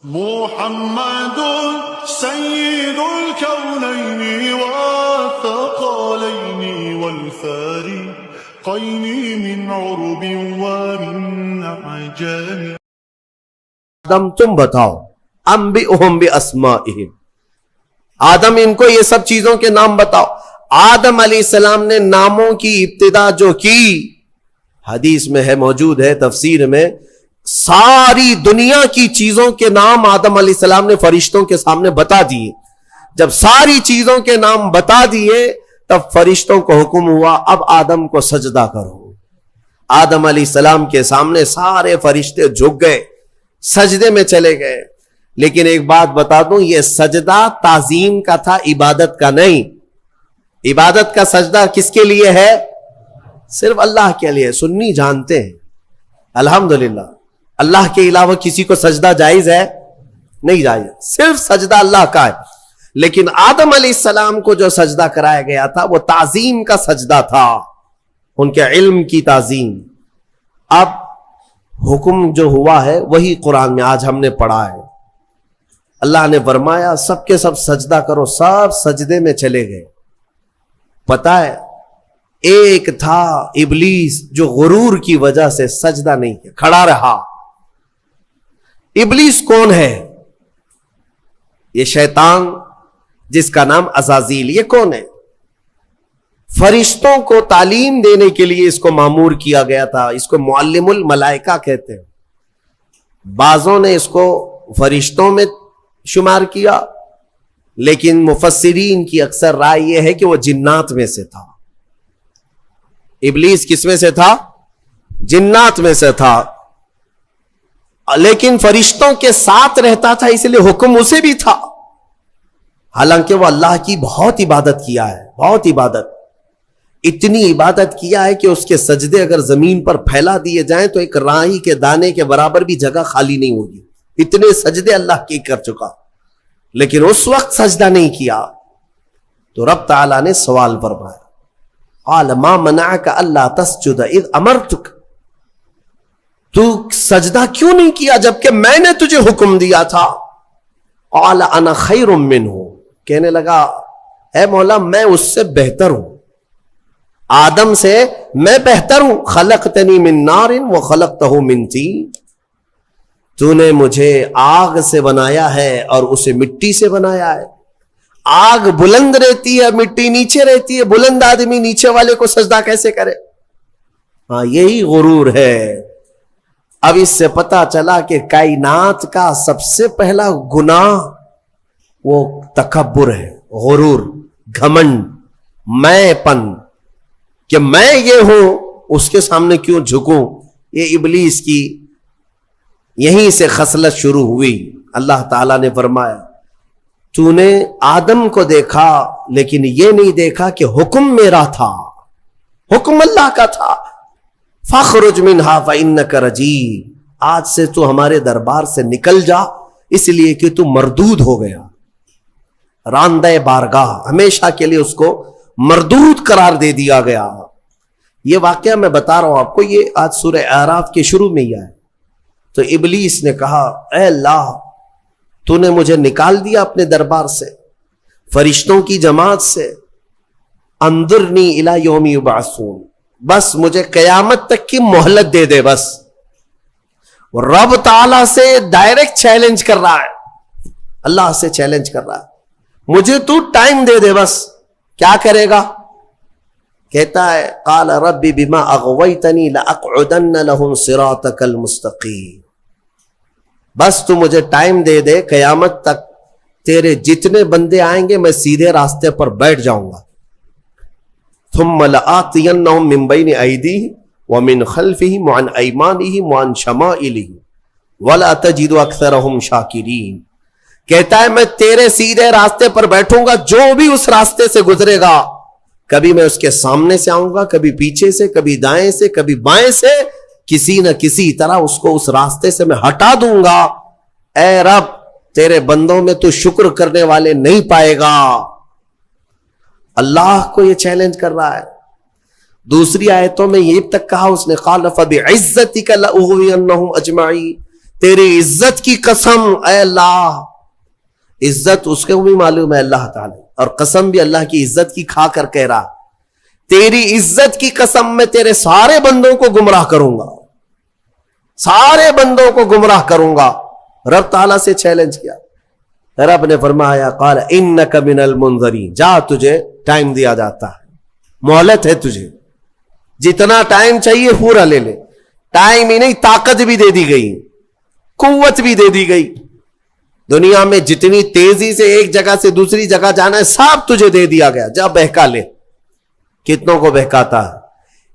محمد سيد الكونين والثقلين والفارقين من عرب ومن عجم. آدم تم بتاؤ انبئہم باسمائہم، آدم ان کو یہ سب چیزوں کے نام بتاؤ. آدم علیہ السلام نے ناموں کی ابتدا جو کی، حدیث میں ہے، موجود ہے تفسیر میں، ساری دنیا کی چیزوں کے نام آدم علیہ السلام نے فرشتوں کے سامنے بتا دیے. جب ساری چیزوں کے نام بتا دیے تب فرشتوں کو حکم ہوا اب آدم کو سجدہ کرو. آدم علیہ السلام کے سامنے سارے فرشتے جھک گئے، سجدے میں چلے گئے. لیکن ایک بات بتا دوں، یہ سجدہ تعظیم کا تھا، عبادت کا نہیں. عبادت کا سجدہ کس کے لیے ہے؟ صرف اللہ کے لیے. سنی جانتے ہیں الحمدللہ اللہ کے علاوہ کسی کو سجدہ جائز ہے؟ نہیں جائز، صرف سجدہ اللہ کا ہے. لیکن آدم علیہ السلام کو جو سجدہ کرایا گیا تھا وہ تعظیم کا سجدہ تھا، ان کے علم کی تعظیم. اب حکم جو ہوا ہے وہی قرآن میں آج ہم نے پڑھا ہے. اللہ نے فرمایا سب کے سب سجدہ کرو، سب سجدے میں چلے گئے. پتہ ہے ایک تھا ابلیس جو غرور کی وجہ سے سجدہ نہیں کیا، کھڑا رہا. ابلیس کون ہے؟ یہ شیطان جس کا نام عزازیل. یہ کون ہے؟ فرشتوں کو تعلیم دینے کے لیے اس کو مامور کیا گیا تھا. اس کو معلم الملائکہ کہتے ہیں. بعضوں نے اس کو فرشتوں میں شمار کیا، لیکن مفسرین کی اکثر رائے یہ ہے کہ وہ جنات میں سے تھا. ابلیس کس میں سے تھا؟ جنات میں سے تھا. لیکن فرشتوں کے ساتھ رہتا تھا، اس لیے حکم اسے بھی تھا. حالانکہ وہ اللہ کی بہت عبادت کیا ہے، بہت عبادت. اتنی عبادت کیا ہے کہ اس کے سجدے اگر زمین پر پھیلا دیے جائیں تو ایک رائی کے دانے کے برابر بھی جگہ خالی نہیں ہوگی. اتنے سجدے اللہ کی کر چکا، لیکن اس وقت سجدہ نہیں کیا. تو رب تعالیٰ نے سوال فرمایا قال ما منعک الا تسجد اذ امرتک، تو سجدہ کیوں نہیں کیا جبکہ میں نے تجھے حکم دیا تھا. قال انا خیر منہ، کہنے لگا اے مولا میں اس سے بہتر ہوں، آدم سے میں بہتر ہوں. خلقتنی من نار وخلقتہ من طین، تو نے مجھے آگ سے بنایا ہے اور اسے مٹی سے بنایا ہے. آگ بلند رہتی ہے، مٹی نیچے رہتی ہے. بلند آدمی نیچے والے کو سجدہ کیسے کرے؟ ہاں یہی غرور ہے. اب اس سے پتا چلا کہ کائنات کا سب سے پہلا گناہ وہ تکبر ہے، غرور، گھمنڈ، میں پن، کہ میں یہ ہوں اس کے سامنے کیوں جھکوں. یہ ابلیس کی یہیں سے خصلت شروع ہوئی. اللہ تعالیٰ نے فرمایا تو نے آدم کو دیکھا لیکن یہ نہیں دیکھا کہ حکم میرا تھا، حکم اللہ کا تھا. فاخرج منہا فإنک رجیم، آج سے تو ہمارے دربار سے نکل جا اس لیے کہ تو مردود ہو گیا. راندہ بارگاہ، ہمیشہ کے لیے اس کو مردود قرار دے دیا گیا. یہ واقعہ میں بتا رہا ہوں آپ کو، یہ آج سورہ اعراف کے شروع میں ہی آیا. تو ابلیس نے کہا اے اللہ تو نے مجھے نکال دیا اپنے دربار سے، فرشتوں کی جماعت سے، انظرنی الی یوم یبعثون، بس مجھے قیامت تک کی مہلت دے دے. بس رب تعالیٰ سے ڈائریکٹ چیلنج کر رہا ہے، اللہ سے چیلنج کر رہا ہے، مجھے تو ٹائم دے دے. بس کیا کرے گا؟ کہتا ہے قال رب بما اغویتنی لاقعدن لهم صراطک المستقیم، بس تو مجھے ٹائم دے دے، قیامت تک تیرے جتنے بندے آئیں گے میں سیدھے راستے پر بیٹھ جاؤں گا. ثم لآتینہم من بین ایدیہم ومن خلفہم وعن ایمانہم وعن شمائلہم ولا تجد اکثرہم شاکرین. کہتا ہے میں تیرے سیدھے راستے پر بیٹھوں گا، جو بھی اس راستے سے گزرے گا کبھی میں اس کے سامنے سے آؤں گا، کبھی پیچھے سے، کبھی دائیں سے، کبھی بائیں سے، کسی نہ کسی طرح اس کو اس راستے سے میں ہٹا دوں گا. اے رب تیرے بندوں میں تو شکر کرنے والے نہیں پائے گا. اللہ کو یہ چیلنج کر رہا ہے. دوسری آیتوں میں یہ تک کہا اس نے قال فبعزتک لاغوینہم اجمعین، تیری عزت کی قسم اے اللہ. عزت اس کو بھی معلوم ہے اللہ تعالی, اور قسم بھی اللہ کی عزت کی کھا کر کہہ رہا, تیری عزت کی قسم میں تیرے سارے بندوں کو گمراہ کروں گا, سارے بندوں کو گمراہ کروں گا. رب تعالیٰ سے چیلنج کیا. رب نے فرمایا قال انک من المنذرین, جا تجھے ٹائم دیا جاتا ہے, مہلت ہے تجھے, جتنا ٹائم چاہیے پورا لے لے. ٹائم ہی نہیں, طاقت بھی دے دی گئی, قوت بھی دے دی گئی. دنیا میں جتنی تیزی سے ایک جگہ سے دوسری جگہ جانا ہے سب تجھے دے دیا گیا, جا بہکا لے. کتنوں کو بہکاتا ہے.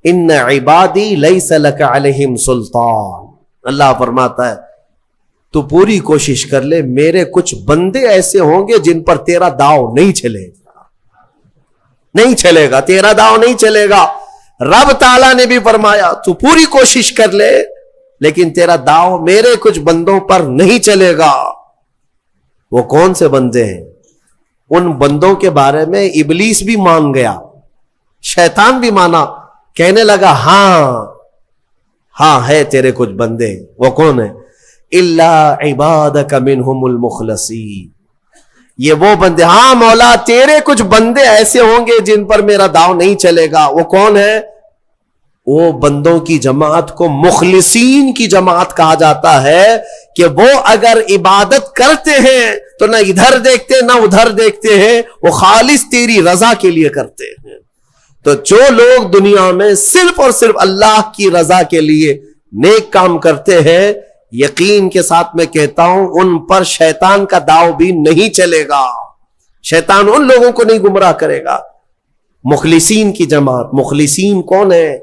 ان عبادی لیس لک علیہم سلطان, اللہ فرماتا ہے تو پوری کوشش کر لے, میرے کچھ بندے ایسے ہوں گے جن پر تیرا داؤ نہیں چلے گا, نہیں چلے گا, تیرا داؤ نہیں چلے گا. رب تعالیٰ نے بھی فرمایا تو پوری کوشش کر لے, لیکن تیرا داؤ میرے کچھ بندوں پر نہیں چلے گا. وہ کون سے بندے ہیں؟ ان بندوں کے بارے میں ابلیس بھی مان گیا, شیطان بھی مانا, کہنے لگا ہاں ہے تیرے کچھ بندے. وہ کون ہے؟ الا عبادک منہم المخلصین, یہ وہ بندے, ہاں مولا تیرے کچھ بندے ایسے ہوں گے جن پر میرا داؤ نہیں چلے گا. وہ کون ہے؟ وہ بندوں کی جماعت کو مخلصین کی جماعت کہا جاتا ہے, کہ وہ اگر عبادت کرتے ہیں تو نہ ادھر دیکھتے نہ ادھر دیکھتے ہیں, وہ خالص تیری رضا کے لیے کرتے ہیں. تو جو لوگ دنیا میں صرف اور صرف اللہ کی رضا کے لیے نیک کام کرتے ہیں, یقین کے ساتھ میں کہتا ہوں ان پر شیطان کا داؤ بھی نہیں چلے گا. شیطان ان لوگوں کو نہیں گمراہ کرے گا. مخلصین کی جماعت, مخلصین کون ہے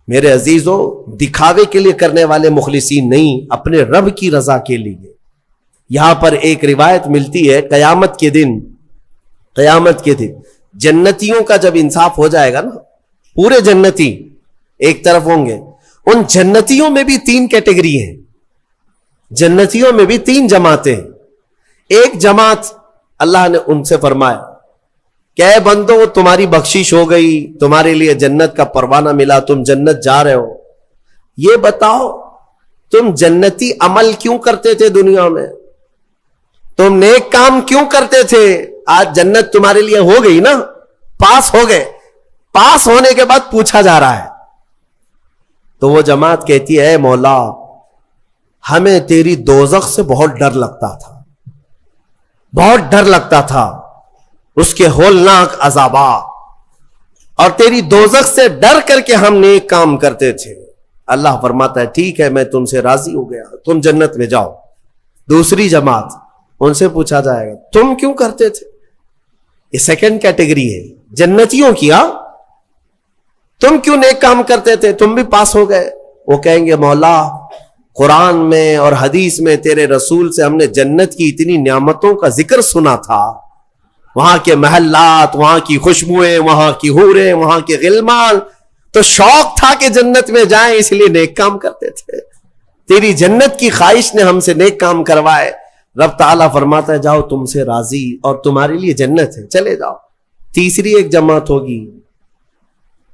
میرے عزیزو؟ دکھاوے کے لیے کرنے والے مخلصین نہیں, اپنے رب کی رضا کے لیے. یہاں پر ایک روایت ملتی ہے, قیامت کے دن جنتیوں کا جب انصاف ہو جائے گا نا, پورے جنتی ایک طرف ہوں گے, ان جنتیوں میں بھی 3 کیٹیگری ہیں, جنتیوں میں بھی 3 جماعتیں. ایک جماعت اللہ نے ان سے فرمایا کہ اے بندو تمہاری بخشش ہو گئی, تمہارے لیے جنت کا پروانہ ملا, تم جنت جا رہے ہو, یہ بتاؤ تم جنتی عمل کیوں کرتے تھے دنیا میں, تم نیک کام کیوں کرتے تھے؟ آج جنت تمہارے لیے ہو گئی نا, پاس ہو گئے, پاس ہونے کے بعد پوچھا جا رہا ہے. تو وہ جماعت کہتی ہے اے مولا ہمیں تیری دوزخ سے بہت ڈر لگتا تھا, بہت ڈر لگتا تھا, اس کے ہولناک عذابات, اور تیری دوزخ سے ڈر کر کے ہم نیک کام کرتے تھے. اللہ فرماتا ہے ٹھیک ہے میں تم سے راضی ہو گیا, تم جنت میں جاؤ. دوسری جماعت, ان سے پوچھا جائے گا تم کیوں کرتے تھے؟ یہ سیکنڈ کیٹیگری ہے جنتیوں کی. تم کیوں نیک کام کرتے تھے؟ تم بھی پاس ہو گئے. وہ کہیں گے مولا قرآن میں اور حدیث میں تیرے رسول سے ہم نے جنت کی اتنی نعمتوں کا ذکر سنا تھا, وہاں کے محلات, وہاں کی خوشبوئیں, وہاں کی حوریں, وہاں کے غلمان, تو شوق تھا کہ جنت میں جائیں, اس لیے نیک کام کرتے تھے. تیری جنت کی خواہش نے ہم سے نیک کام کروائے. رب تعالیٰ فرماتا ہے جاؤ تم سے راضی اور تمہارے لیے جنت ہے, چلے جاؤ. تیسری ایک جماعت ہوگی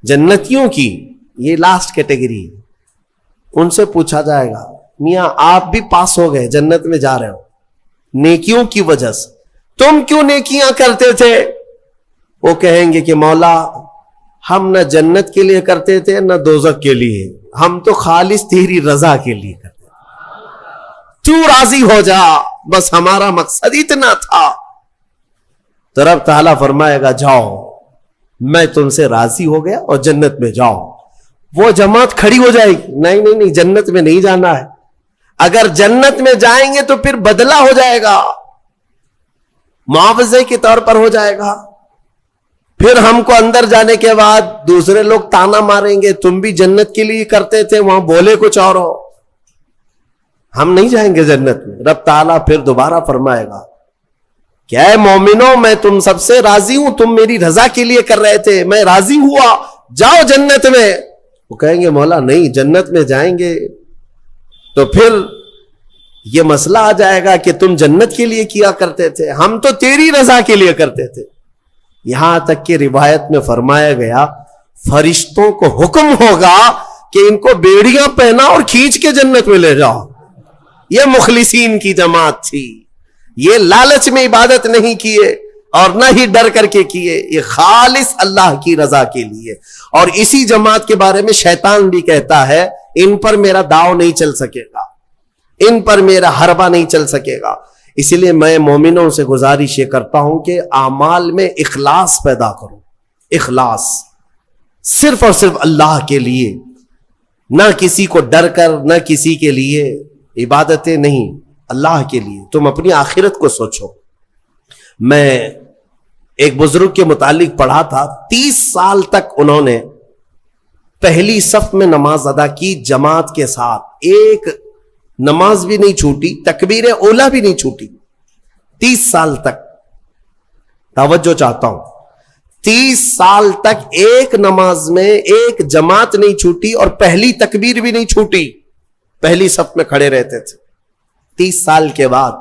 جنتیوں کی, یہ لاسٹ کیٹیگری, ان سے پوچھا جائے گا میاں آپ بھی پاس ہو گئے, جنت میں جا رہے ہو نیکیوں کی وجہ سے, تم کیوں نیکیاں کرتے تھے؟ وہ کہیں گے کہ مولا ہم نہ جنت کے لیے کرتے تھے نہ دوزخ کے لیے, ہم تو خالص تیری رضا کے لیے کرتے تھے, تو راضی ہو جا, بس ہمارا مقصد اتنا تھا. تو رب تعالیٰ فرمائے گا جاؤ میں تم سے راضی ہو گیا اور جنت میں جاؤ. وہ جماعت کھڑی ہو جائے گی, نہیں جنت میں نہیں جانا ہے, اگر جنت میں جائیں گے تو پھر بدلہ ہو جائے گا, معاوضے کے طور پر ہو جائے گا. پھر ہم کو اندر جانے کے بعد دوسرے لوگ تانا ماریں گے تم بھی جنت کے لیے کرتے تھے, وہاں بولے کچھ اور ہو, ہم نہیں جائیں گے جنت میں. رب تعالیٰ پھر دوبارہ فرمائے گا کیا ہے مومنوں میں تم سب سے راضی ہوں, تم میری رضا کے لیے کر رہے تھے, میں راضی ہوا, جاؤ جنت میں. وہ کہیں گے مولا نہیں جنت میں جائیں گے تو پھر یہ مسئلہ آ جائے گا کہ تم جنت کے لیے کیا کرتے تھے, ہم تو تیری رضا کے لیے کرتے تھے. یہاں تک کہ روایت میں فرمایا گیا فرشتوں کو حکم ہوگا کہ ان کو بیڑیاں پہنا اور کھینچ کے جنت میں لے جاؤ. یہ مخلصین کی جماعت تھی. یہ لالچ میں عبادت نہیں کیے اور نہ ہی ڈر کر کے کیے, یہ خالص اللہ کی رضا کے لیے. اور اسی جماعت کے بارے میں شیطان بھی کہتا ہے ان پر میرا داؤ نہیں چل سکے گا, ان پر میرا حربہ نہیں چل سکے گا. اسی لیے میں مومنوں سے گزارش یہ کرتا ہوں کہ اعمال میں اخلاص پیدا کرو. اخلاص صرف اور صرف اللہ کے لیے, نہ کسی کو ڈر کر, نہ کسی کے لیے. عبادتیں نہیں, اللہ کے لیے. تم اپنی آخرت کو سوچو. میں ایک بزرگ کے متعلق پڑھا تھا, 30 سال تک انہوں نے پہلی صف میں نماز ادا کی جماعت کے ساتھ, ایک نماز بھی نہیں چھوٹی, تکبیر اولا بھی نہیں چھوٹی. 30 سال تک, توجہ چاہتا ہوں, 30 سال تک ایک نماز میں ایک جماعت نہیں چھوٹی اور پہلی تکبیر بھی نہیں چھوٹی, پہلی صف میں کھڑے رہتے تھے. 30 سال کے بعد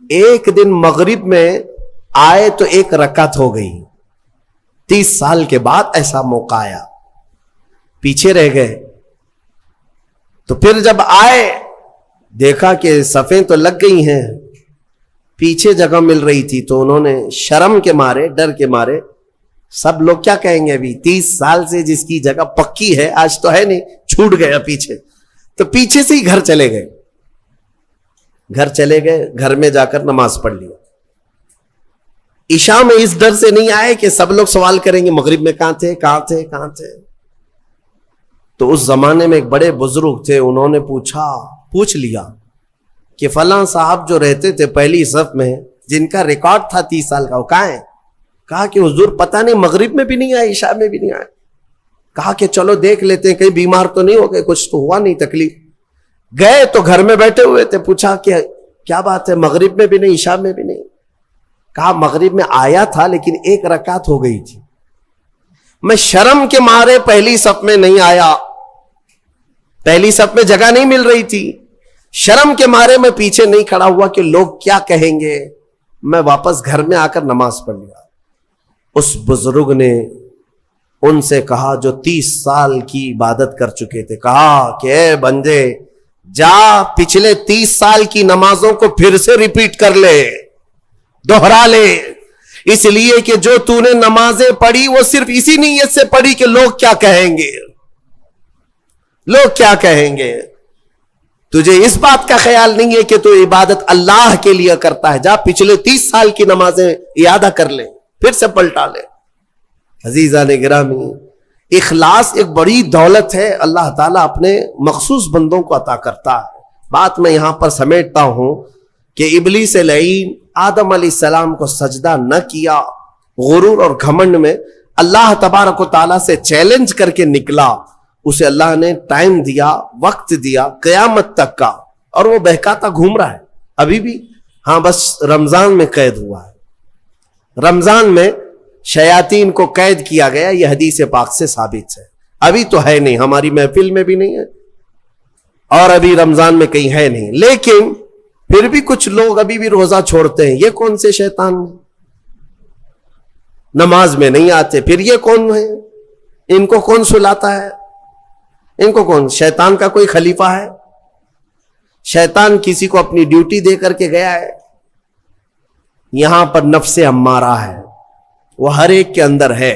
ایک دن مغرب میں آئے تو ایک رکعت ہو گئی. 30 سال کے بعد ایسا موقع آیا, پیچھے رہ گئے. تو پھر جب آئے دیکھا کہ صفیں تو لگ گئی ہیں, پیچھے جگہ مل رہی تھی, تو انہوں نے شرم کے مارے, ڈر کے مارے, سب لوگ کیا کہیں گے, ابھی 30 سال سے جس کی جگہ پکی ہے آج تو ہے نہیں, چھوٹ گیا پیچھے, تو پیچھے سے ہی گھر چلے گئے. گھر چلے گئے, گھر میں جا کر نماز پڑھ لیا. عشاء میں اس ڈر سے نہیں آئے کہ سب لوگ سوال کریں گے مغرب میں کہاں تھے, کہاں تھے, کہاں تھے. تو اس زمانے میں ایک بڑے بزرگ تھے, انہوں نے پوچھ لیا کہ فلاں صاحب جو رہتے تھے پہلی صف میں, جن کا ریکارڈ تھا 30 سال کا, وہ کہاں ہے؟ کہا کہ حضور پتہ نہیں, مغرب میں بھی نہیں آئے, عشاء میں بھی نہیں آئے. کہا کہ چلو دیکھ لیتے ہیں, کہیں بیمار تو نہیں ہو گئے, کچھ تو ہوا نہیں تکلیف. گئے تو گھر میں بیٹھے ہوئے تھے, پوچھا کہ کیا بات ہے, مغرب میں بھی نہیں, عشاء میں بھی نہیں. کہا مغرب میں آیا تھا لیکن ایک رکعت ہو گئی تھی, میں شرم کے مارے پہلی صف میں نہیں آیا, پہلی صف میں جگہ نہیں مل رہی تھی, شرم کے مارے میں پیچھے نہیں کھڑا ہوا کہ لوگ کیا کہیں گے, میں واپس گھر میں آ کر نماز پڑھ لیا. اس بزرگ نے ان سے کہا جو 30 سال کی عبادت کر چکے تھے, کہا کہ اے بندے جا پچھلے 30 سال کی نمازوں کو پھر سے ریپیٹ کر لے, دوہرا لے, اس لیے کہ جو تو نے نمازیں پڑھی وہ صرف اسی نیت سے پڑھی کہ لوگ کیا کہیں گے, لوگ کیا کہیں گے. تجھے اس بات کا خیال نہیں ہے کہ تو عبادت اللہ کے لیے کرتا ہے, جا پچھلے 30 سال کی نمازیں اعادہ کر لے, پھر سے پلٹا لے. عزیزان گرامی, اخلاص ایک بڑی دولت ہے, اللہ تعالیٰ اپنے مخصوص بندوں کو عطا کرتا ہے. بات میں یہاں پر سمیٹتا ہوں کہ ابلیس لعین آدم علیہ السلام کو سجدہ نہ کیا, غرور اور گھمنڈ میں اللہ تبارک و تعالیٰ سے چیلنج کر کے نکلا. اسے اللہ نے ٹائم دیا, وقت دیا قیامت تک کا, اور وہ بہکاتا گھوم رہا ہے ابھی بھی. ہاں بس رمضان میں قید ہوا ہے, رمضان میں شیاطین کو قید کیا گیا, یہ حدیث پاک سے ثابت ہے. ابھی تو ہے نہیں, ہماری محفل میں بھی نہیں ہے, اور ابھی رمضان میں کہیں ہے نہیں. لیکن پھر بھی کچھ لوگ ابھی بھی روزہ چھوڑتے ہیں. یہ کون سے شیطان ہیں؟ نماز میں نہیں آتے, پھر یہ کون ہے؟ ان کو کون سلاتا ہے؟ ان کو کون, شیطان کا کوئی خلیفہ ہے؟ شیطان کسی کو اپنی ڈیوٹی دے کر کے گیا ہے؟ یہاں پر نفس امارہ ہے, وہ ہر ایک کے اندر ہے.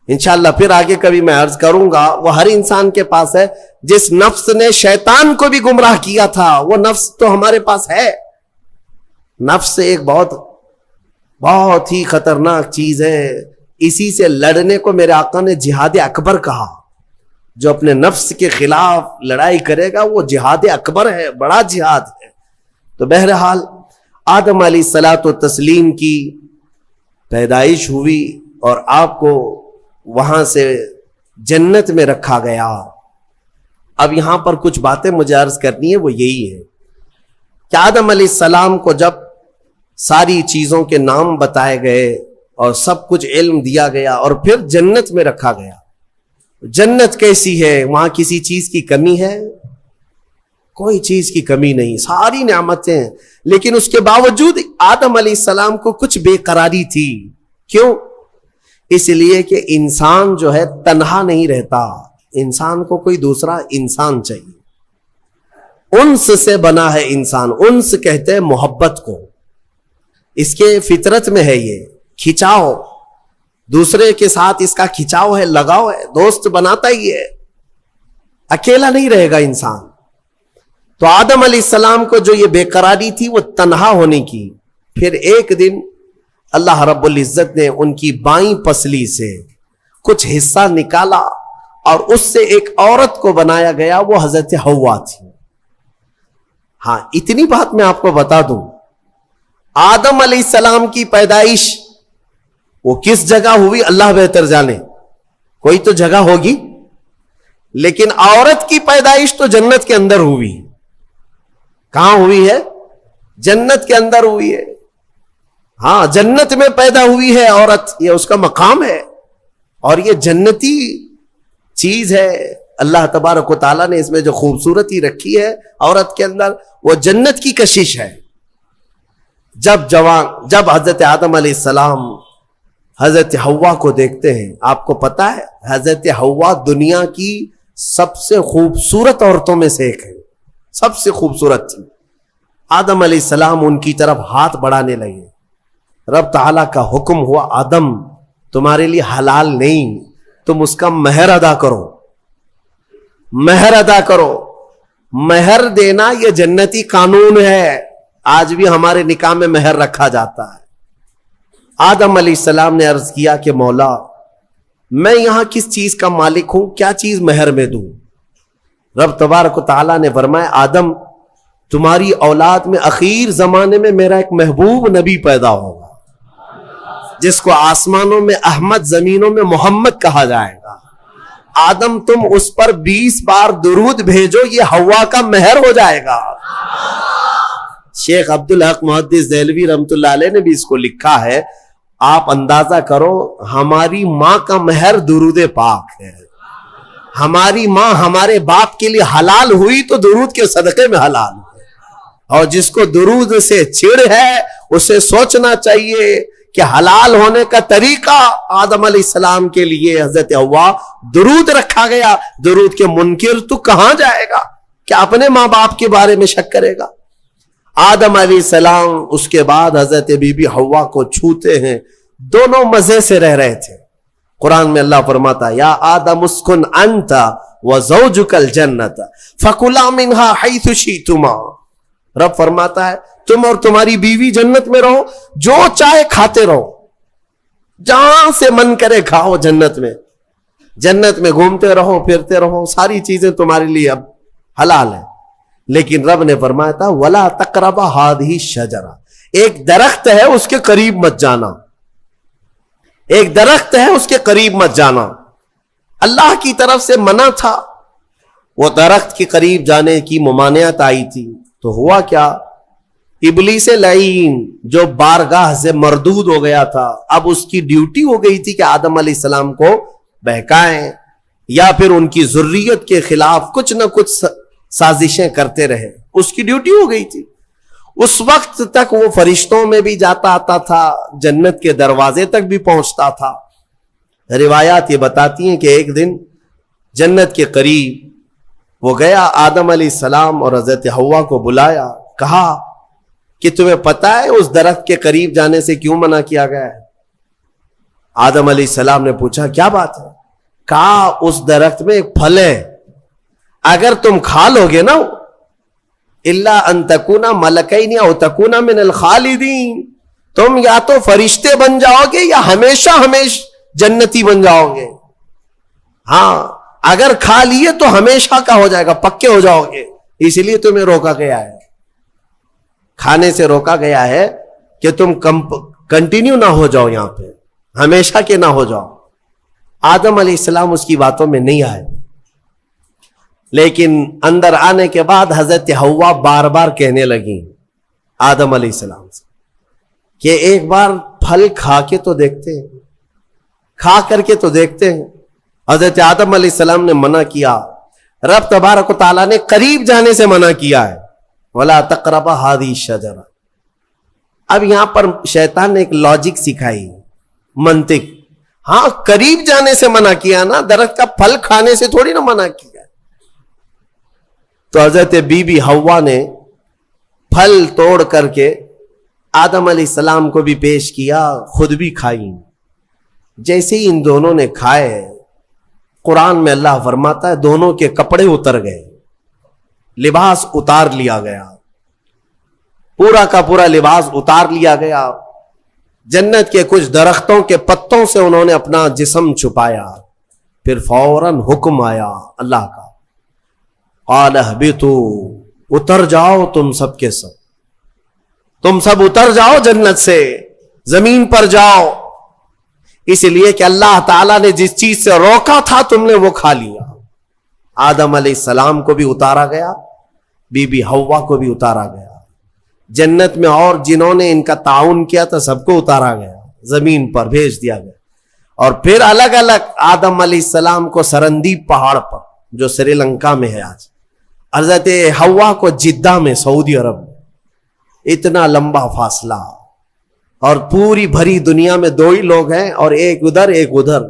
انشاءاللہ پھر آگے کبھی میں عرض کروں گا, وہ ہر انسان کے پاس ہے. جس نفس نے شیطان کو بھی گمراہ کیا تھا وہ نفس تو ہمارے پاس ہے. نفس ایک بہت ہی خطرناک چیز ہے. اسی سے لڑنے کو میرے آقا نے جہاد اکبر کہا. جو اپنے نفس کے خلاف لڑائی کرے گا وہ جہاد اکبر ہے, بڑا جہاد ہے. تو بہرحال آدم علیہ الصلوۃ والتسلیم کی پیدائش ہوئی اور آپ کو وہاں سے جنت میں رکھا گیا. اب یہاں پر کچھ باتیں مجھے عرض کرنی ہے, وہ یہی ہے کہ آدم علیہ السلام کو جب ساری چیزوں کے نام بتائے گئے اور سب کچھ علم دیا گیا اور پھر جنت میں رکھا گیا. جنت کیسی ہے؟ وہاں کسی چیز کی کمی ہے؟ کوئی چیز کی کمی نہیں, ساری نعمتیں ہیں. لیکن اس کے باوجود آدم علیہ السلام کو کچھ بے قراری تھی. کیوں؟ اس لیے کہ انسان جو ہے تنہا نہیں رہتا, انسان کو کوئی دوسرا انسان چاہیے. انس سے بنا ہے انسان. انس کہتے ہیں محبت کو, اس کے فطرت میں ہے, یہ کھچاؤ, دوسرے کے ساتھ اس کا کھچاؤ ہے, لگاؤ ہے, دوست بناتا ہی ہے, اکیلا نہیں رہے گا انسان. تو آدم علیہ السلام کو جو یہ بے قراری تھی وہ تنہا ہونے کی, پھر ایک دن اللہ رب العزت نے ان کی بائیں پسلی سے کچھ حصہ نکالا اور اس سے ایک عورت کو بنایا گیا, وہ حضرت حوا تھی. ہاں, اتنی بات میں آپ کو بتا دوں, آدم علیہ السلام کی پیدائش وہ کس جگہ ہوئی اللہ بہتر جانے, کوئی تو جگہ ہوگی, لیکن عورت کی پیدائش تو جنت کے اندر ہوئی. کہاں ہوئی ہے؟ جنت کے اندر ہوئی ہے. ہاں, جنت میں پیدا ہوئی ہے عورت, یہ اس کا مقام ہے, اور یہ جنتی چیز ہے. اللہ تبارک و تعالیٰ نے اس میں جو خوبصورتی رکھی ہے عورت کے اندر, وہ جنت کی کشش ہے. جب حضرت آدم علیہ السلام حضرت حوا کو دیکھتے ہیں, آپ کو پتا ہے حضرت حوا دنیا کی سب سے خوبصورت عورتوں میں سے ایک ہے, سب سے خوبصورت تھی. آدم علیہ السلام ان کی طرف ہاتھ بڑھانے لگے. رب تعالیٰ کا حکم ہوا, آدم تمہارے لیے حلال نہیں, تم اس کا مہر ادا کرو, مہر ادا کرو. مہر دینا یہ جنتی قانون ہے, آج بھی ہمارے نکاح میں مہر رکھا جاتا ہے. آدم علیہ السلام نے عرض کیا کہ مولا, میں یہاں کس چیز کا مالک ہوں, کیا چیز مہر میں دوں؟ رب تبارک و تعالیٰ نے فرمایا, آدم تمہاری اولاد میں اخیر زمانے میں میرا ایک محبوب نبی پیدا ہوگا, جس کو آسمانوں میں احمد, زمینوں میں محمد کہا جائے گا. آدم تم اس پر 20 بار درود بھیجو, یہ حوا کا مہر ہو جائے گا. شیخ عبدالحق محدث دہلوی رحمت اللہ علیہ نے بھی اس کو لکھا ہے, آپ اندازہ کرو ہماری ماں کا مہر درود پاک ہے. ہماری ماں ہمارے باپ کے لیے حلال ہوئی تو درود کے صدقے میں حلال ہوئی. اور جس کو درود سے چڑ ہے اسے سوچنا چاہیے کہ حلال ہونے کا طریقہ آدم علیہ السلام کے لیے حضرت حوا درود رکھا گیا. درود کے منکر تو کہاں جائے گا, کیا اپنے ماں باپ کے بارے میں شک کرے گا؟ آدم علیہ السلام اس کے بعد حضرت بی بی حوا کو چھوتے ہیں, دونوں مزے سے رہ رہے تھے. قرآن میں اللہ فرماتا, یا آدم اسکن انت وزوجک الجنت فکلا منہا حیث شئتما. رب فرماتا ہے تم اور تمہاری بیوی جنت میں رہو, جو چاہے کھاتے رہو, جہاں سے من کرے کھاؤ. جنت میں گھومتے رہو, پھرتے رہو, ساری چیزیں تمہارے لیے اب حلال ہیں. لیکن رب نے فرمایا تھا ولا تقربا ہذہ الشجرہ, ایک درخت ہے اس کے قریب مت جانا, ایک درخت ہے اس کے قریب مت جانا. اللہ کی طرف سے منع تھا, وہ درخت کے قریب جانے کی ممانعت آئی تھی. تو ہوا کیا, ابلیس لعین جو بارگاہ سے مردود ہو گیا تھا, اب اس کی ڈیوٹی ہو گئی تھی کہ آدم علیہ السلام کو بہکائیں یا پھر ان کی ذریت کے خلاف کچھ نہ کچھ سازشیں کرتے رہے. اس کی ڈیوٹی ہو گئی تھی. اس وقت تک وہ فرشتوں میں بھی جاتا آتا تھا, جنت کے دروازے تک بھی پہنچتا تھا. روایات یہ بتاتی ہیں کہ ایک دن جنت کے قریب وہ گیا, آدم علیہ السلام اور حضرت حوا کو بلایا, کہا کہ تمہیں پتا ہے اس درخت کے قریب جانے سے کیوں منع کیا گیا ہے؟ آدم علیہ السلام نے پوچھا کیا بات ہے؟ کہا اس درخت میں ایک پھل ہے, اگر تم کھا لو گے نا, الا ان تکونا ملکین او تکونا من الخالدین, تم یا تو فرشتے بن جاؤ گے یا ہمیشہ جنتی بن جاؤ گے. ہاں, اگر کھا لیے تو ہمیشہ کا ہو جائے گا, پکے ہو جاؤ گے. اس لیے تمہیں روکا گیا ہے, کھانے سے روکا گیا ہے کہ تم کنٹینیو نہ ہو جاؤ, یہاں پہ ہمیشہ کے نہ ہو جاؤ. آدم علیہ السلام اس کی باتوں میں نہیں آئے, لیکن اندر آنے کے بعد حضرت حوا بار بار کہنے لگی آدم علیہ السلام سے کہ ایک بار پھل کھا کے تو دیکھتے ہیں, کھا کر کے تو دیکھتے ہیں. حضرت آدم علیہ السلام نے منع کیا, رب تبارک و تعالیٰ نے قریب جانے سے منع کیا ہے, وَلَا تَقْرَبَ هَذِهِ الشَّجَرَةَ. اب یہاں پر شیطان نے ایک لاجک سکھائی, منطق. ہاں, قریب جانے سے منع کیا نا, درخت کا پھل کھانے سے تھوڑی نہ منع کیا. تو حضرت بی بی حوا نے پھل توڑ کر کے آدم علیہ السلام کو بھی پیش کیا، خود بھی کھائی۔ جیسے ہی ان دونوں نے کھائے، قرآن میں اللہ فرماتا ہے دونوں کے کپڑے اتر گئے، لباس اتار لیا گیا، پورا کا پورا لباس اتار لیا گیا۔ جنت کے کچھ درختوں کے پتوں سے انہوں نے اپنا جسم چھپایا، پھر فوراً حکم آیا اللہ کا، قال اہبطوا، اتر جاؤ تم سب کے سب، تم سب اتر جاؤ جنت سے، زمین پر جاؤ، اس لیے کہ اللہ تعالیٰ نے جس چیز سے روکا تھا تم نے وہ کھا لیا۔ آدم علیہ السلام کو بھی اتارا گیا، بی بی حوا کو بھی اتارا گیا، جنت میں اور جنہوں نے ان کا تعاون کیا تھا سب کو اتارا گیا، زمین پر بھیج دیا گیا۔ اور پھر الگ الگ آدم علیہ السلام کو سرندیپ پہاڑ پر جو سری لنکا میں ہے آج، حضرت حوا کو جدہ میں سعودی عرب میں، اتنا لمبا فاصلہ، اور پوری بھری دنیا میں دو ہی لوگ ہیں اور ایک ادھر ایک ادھر۔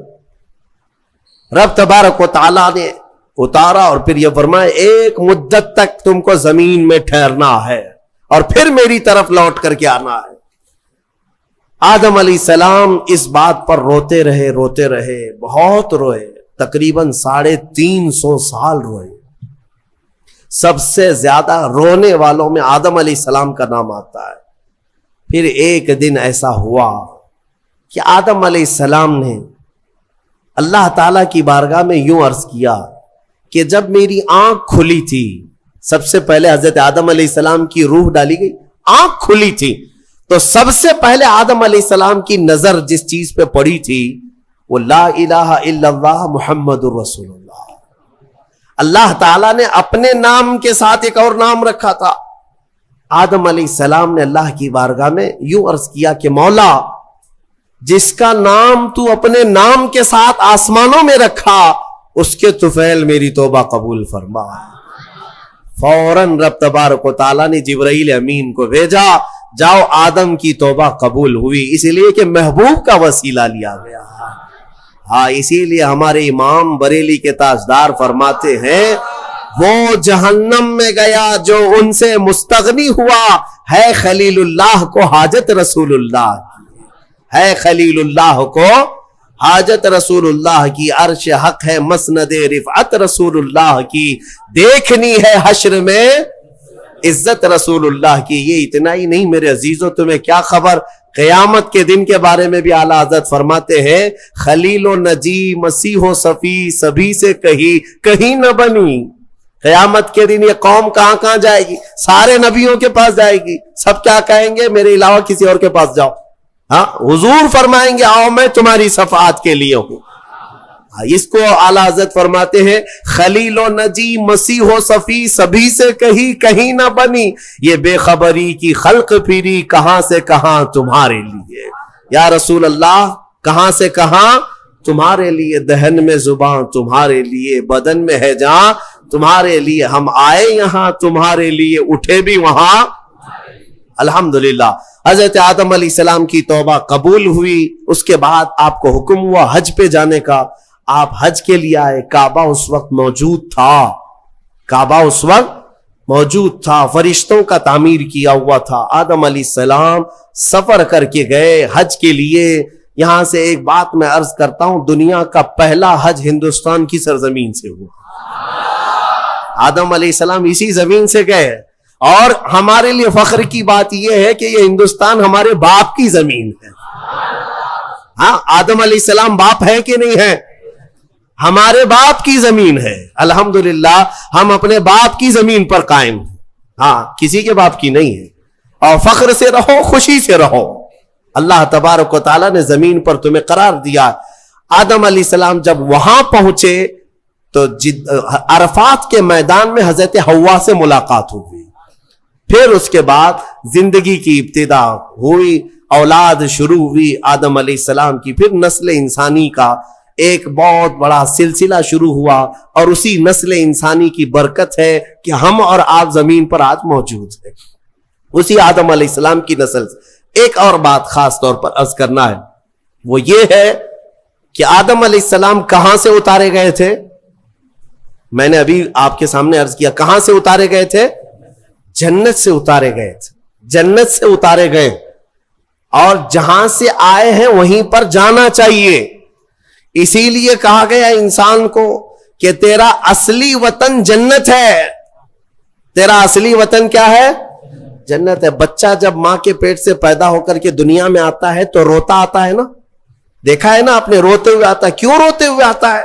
رب تبارک و تعالیٰ نے اتارا اور پھر یہ فرمایا ایک مدت تک تم کو زمین میں ٹھہرنا ہے اور پھر میری طرف لوٹ کر کے آنا ہے۔ آدم علیہ السلام اس بات پر روتے رہے، بہت روئے، تقریباً 350 سال روئے۔ سب سے زیادہ رونے والوں میں آدم علیہ السلام کا نام آتا ہے۔ پھر ایک دن ایسا ہوا کہ آدم علیہ السلام نے اللہ تعالیٰ کی بارگاہ میں یوں عرض کیا کہ جب میری آنکھ کھلی تھی، سب سے پہلے حضرت آدم علیہ السلام کی روح ڈالی گئی، آنکھ کھلی تھی تو سب سے پہلے آدم علیہ السلام کی نظر جس چیز پہ پڑی تھی وہ لا الہ الا اللہ محمد الرسول اللہ۔ اللہ تعالیٰ نے اپنے نام کے ساتھ ایک اور نام رکھا تھا۔ آدم علیہ السلام نے اللہ کی بارگاہ میں یوں عرض کیا کہ مولا، جس کا نام تو اپنے نام کے ساتھ آسمانوں میں رکھا اس کے طفیل میری توبہ قبول فرما۔ فوراً رب تبارک و تعالیٰ نے جبرائیل امین کو بھیجا، جاؤ آدم کی توبہ قبول ہوئی، اس لیے کہ محبوب کا وسیلہ لیا گیا۔ ہاں، اسی لیے ہمارے امام بریلی کے تاجدار فرماتے ہیں وہ جہنم میں گیا جو ان سے مستغنی ہوا، ہے خلیل اللہ کو حاجت رسول اللہ کی، ہے خلیل اللہ کو حاجت رسول اللہ کی، عرش حق ہے مسند رفعت رسول اللہ کی، دیکھنی ہے حشر میں عزت رسول اللہ کی۔ یہ اتنا ہی نہیں میرے عزیزوں، تمہیں کیا خبر، قیامت کے دن کے بارے میں بھی اعلیٰ حضرت فرماتے ہیں خلیل و نجی مسیح و صفی سبھی سے کہیں نہ بنی۔ قیامت کے دن یہ قوم کہاں جائے گی؟ سارے نبیوں کے پاس جائے گی، سب کیا کہیں گے؟ میرے علاوہ کسی اور کے پاس جاؤ۔ ہاں، حضور فرمائیں گے آؤ میں تمہاری شفاعت کے لیے ہوں۔ اس کو اعلیٰ حضرت فرماتے ہیں خلیل و نجی مسیح و صفی سبھی سے کہیں نہ بنی، یہ بے خبری کی خلق پھری کہاں سے کہاں تمہارے لیے۔ یا رسول اللہ، کہاں سے کہاں تمہارے لیے، دہن میں زباں تمہارے لیے، بدن میں ہے جان تمہارے لیے، ہم آئے یہاں تمہارے لیے، اٹھے بھی وہاں الحمدللہ۔ حضرت آدم علیہ السلام کی توبہ قبول ہوئی، اس کے بعد آپ کو حکم ہوا حج پہ جانے کا، آپ حج کے لیے آئے۔ کعبہ اس وقت موجود تھا، کعبہ اس وقت موجود تھا، فرشتوں کا تعمیر کیا ہوا تھا۔ آدم علیہ السلام سفر کر کے گئے حج کے لیے۔ یہاں سے ایک بات میں عرض کرتا ہوں، دنیا کا پہلا حج ہندوستان کی سرزمین سے ہوا۔ آدم علیہ السلام اسی زمین سے گئے، اور ہمارے لیے فخر کی بات یہ ہے کہ یہ ہندوستان ہمارے باپ کی زمین ہے۔ ہاں، آدم علیہ السلام باپ ہے کہ نہیں ہے؟ ہمارے باپ کی زمین ہے، الحمدللہ ہم اپنے باپ کی زمین پر قائم ہیں، ہاں کسی کے باپ کی نہیں ہے۔ اور فخر سے رہو، خوشی سے رہو، اللہ تبارک و تعالیٰ نے زمین پر تمہیں قرار دیا۔ آدم علیہ السلام جب وہاں پہنچے تو عرفات کے میدان میں حضرت حوا سے ملاقات ہوئی، پھر اس کے بعد زندگی کی ابتدا ہوئی، اولاد شروع ہوئی آدم علیہ السلام کی، پھر نسل انسانی کا ایک بہت بڑا سلسلہ شروع ہوا، اور اسی نسل انسانی کی برکت ہے کہ ہم اور آپ زمین پر آج موجود ہیں، اسی آدم علیہ السلام کی نسل سے۔ ایک اور بات خاص طور پر عرض کرنا ہے، وہ یہ ہے کہ آدم علیہ السلام کہاں سے اتارے گئے تھے؟ میں نے ابھی آپ کے سامنے عرض کیا کہاں سے اتارے گئے تھے؟ جنت سے اتارے گئے تھے، جنت سے اتارے گئے، اور جہاں سے آئے ہیں وہیں پر جانا چاہیے. اسی لیے کہا گیا انسان کو کہ تیرا اصلی وطن جنت ہے. تیرا اصلی وطن کیا ہے؟ جنت ہے. بچہ جب ماں کے پیٹ سے پیدا ہو کر کے دنیا میں آتا ہے تو روتا آتا ہے نا، دیکھا ہے نا آپ نے، روتے ہوئے آتا ہے. کیوں روتے ہوئے آتا ہے؟